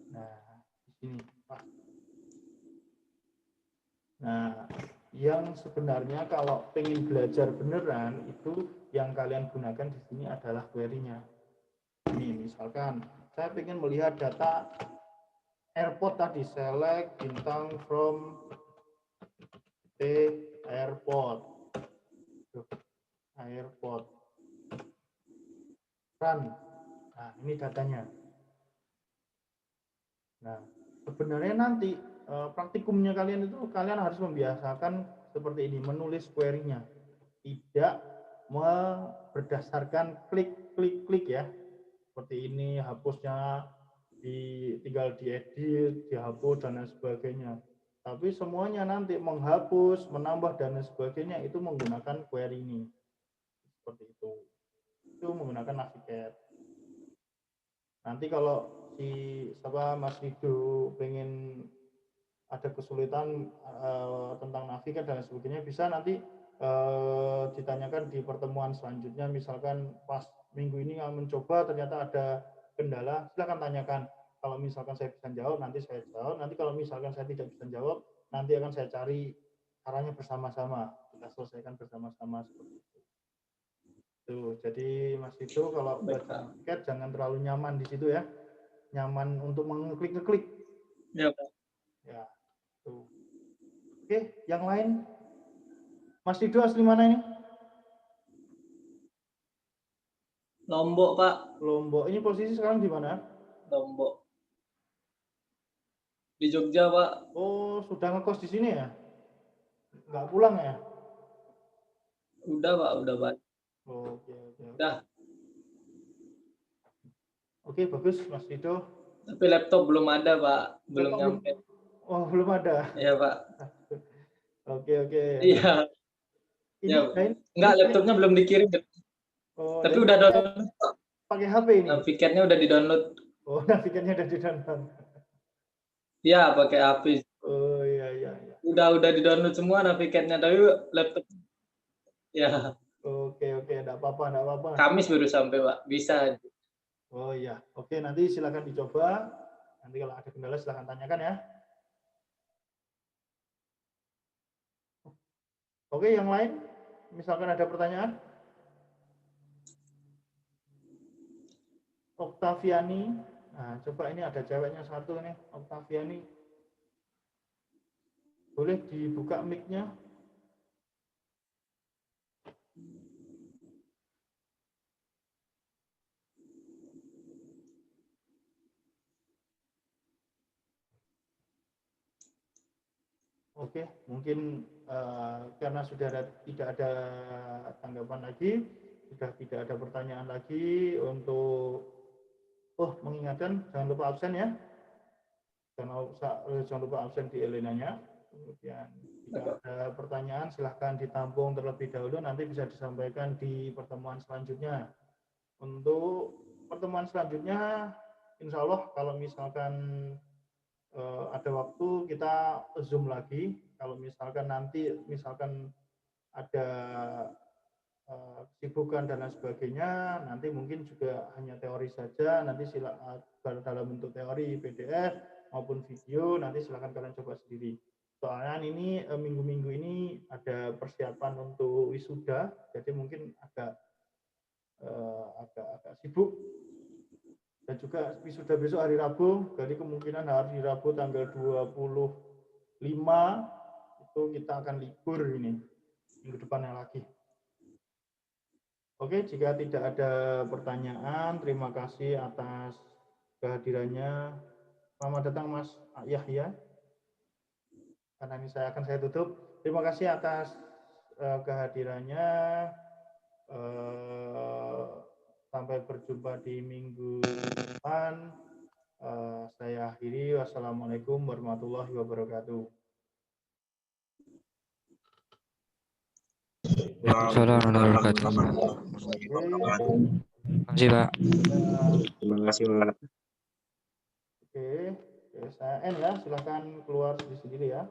[SPEAKER 1] Nah, di sini Pak. Nah, yang sebenarnya kalau pengen belajar beneran itu yang kalian gunakan di sini adalah query-nya. Ini misalkan saya ingin melihat data airport tadi, select bintang from airport. Airport. Run. Nah, ini datanya. Nah, sebenarnya nanti praktikumnya kalian itu kalian harus membiasakan seperti ini, menulis query-nya. Tidak berdasarkan klik ya. Seperti ini, hapusnya tinggal diedit, dihapus dan lain sebagainya. Tapi semuanya nanti menghapus, menambah dan lain sebagainya itu menggunakan query ini. Seperti itu. Itu menggunakan Navigate. Nanti kalau Mas Rido pengen ada kesulitan tentang Navigate dan sebagainya, bisa nanti ditanyakan di pertemuan selanjutnya. Misalkan pas minggu ini mencoba ternyata ada kendala, silakan tanyakan. Kalau misalkan saya bisa jawab, nanti saya jawab. Nanti kalau misalkan saya tidak bisa jawab, nanti akan saya cari caranya bersama-sama. Kita selesaikan bersama-sama seperti itu. Tuh, jadi Mas Rido kalau belajar Navigate jangan terlalu nyaman di situ ya. Nyaman untuk mengklik-ngeklik.
[SPEAKER 2] Ya, Pak.
[SPEAKER 1] Ya. Tuh. Oke, yang lain? Mas Rido asli mana ini?
[SPEAKER 2] Lombok, Pak.
[SPEAKER 1] Lombok. Ini posisi sekarang di mana?
[SPEAKER 2] Lombok. Di Jogja, Pak.
[SPEAKER 1] Oh, sudah ngekos di sini ya? Nggak pulang ya?
[SPEAKER 2] Udah, Pak. Udah, Pak.
[SPEAKER 1] Oke.
[SPEAKER 2] Udah.
[SPEAKER 1] Oke, bagus Mas Rido.
[SPEAKER 2] Tapi laptop belum ada, Pak. Belum nyampe.
[SPEAKER 1] Oh, belum ada.
[SPEAKER 2] Iya, Pak.
[SPEAKER 1] Oke.
[SPEAKER 2] Iya.
[SPEAKER 1] Ini
[SPEAKER 2] Ya. Enggak, laptopnya belum dikirim.
[SPEAKER 1] Oh,
[SPEAKER 2] tapi udah download.
[SPEAKER 1] Pakai HP ini?
[SPEAKER 2] Navigate-nya udah di-download.
[SPEAKER 1] Oh, Navigate-nya udah di-download.
[SPEAKER 2] Iya, pakai HP.
[SPEAKER 1] Oh, iya.
[SPEAKER 2] Udah di-download semua Navigate-nya, tapi laptop. Ya.
[SPEAKER 1] Oke, enggak apa-apa.
[SPEAKER 2] Kamis baru sampai, Pak. Bisa.
[SPEAKER 1] Oh iya. Oke, nanti silakan dicoba. Nanti kalau ada kendala silakan tanyakan ya. Oke, yang lain? Misalkan ada pertanyaan? Oktaviani. Nah, coba ini ada ceweknya satu nih, Oktaviani. Boleh dibuka mic-nya? Oke, mungkin karena tidak ada tanggapan lagi, sudah tidak ada pertanyaan lagi untuk mengingatkan jangan lupa absen ya. Jangan lupa absen di Elenanya. Kemudian jika ada pertanyaan silahkan ditampung terlebih dahulu, nanti bisa disampaikan di pertemuan selanjutnya. Untuk pertemuan selanjutnya, insya Allah kalau misalkan ada waktu kita Zoom lagi. Kalau misalkan nanti ada kesibukan dan lain sebagainya, nanti mungkin juga hanya teori saja. Nanti dalam bentuk teori PDF maupun video, nanti silakan kalian coba sendiri. Soalnya ini minggu-minggu ini ada persiapan untuk wisuda, jadi mungkin agak sibuk. Dan juga wisuda besok hari Rabu, jadi kemungkinan hari Rabu tanggal 25 itu kita akan libur ini, minggu depannya lagi. Oke, jika tidak ada pertanyaan, terima kasih atas kehadirannya. Selamat datang Mas Yahya. Karena ini akan saya tutup. Terima kasih atas kehadirannya. Sampai berjumpa di minggu depan. Saya akhiri. Wassalamualaikum warahmatullahi wabarakatuh.
[SPEAKER 4] Waalaikumsalam warahmatullahi wabarakatuh. Terima kasih, Pak.
[SPEAKER 3] Terima kasih, Pak.
[SPEAKER 1] Oke, saya end ya. Silakan keluar sendiri ya.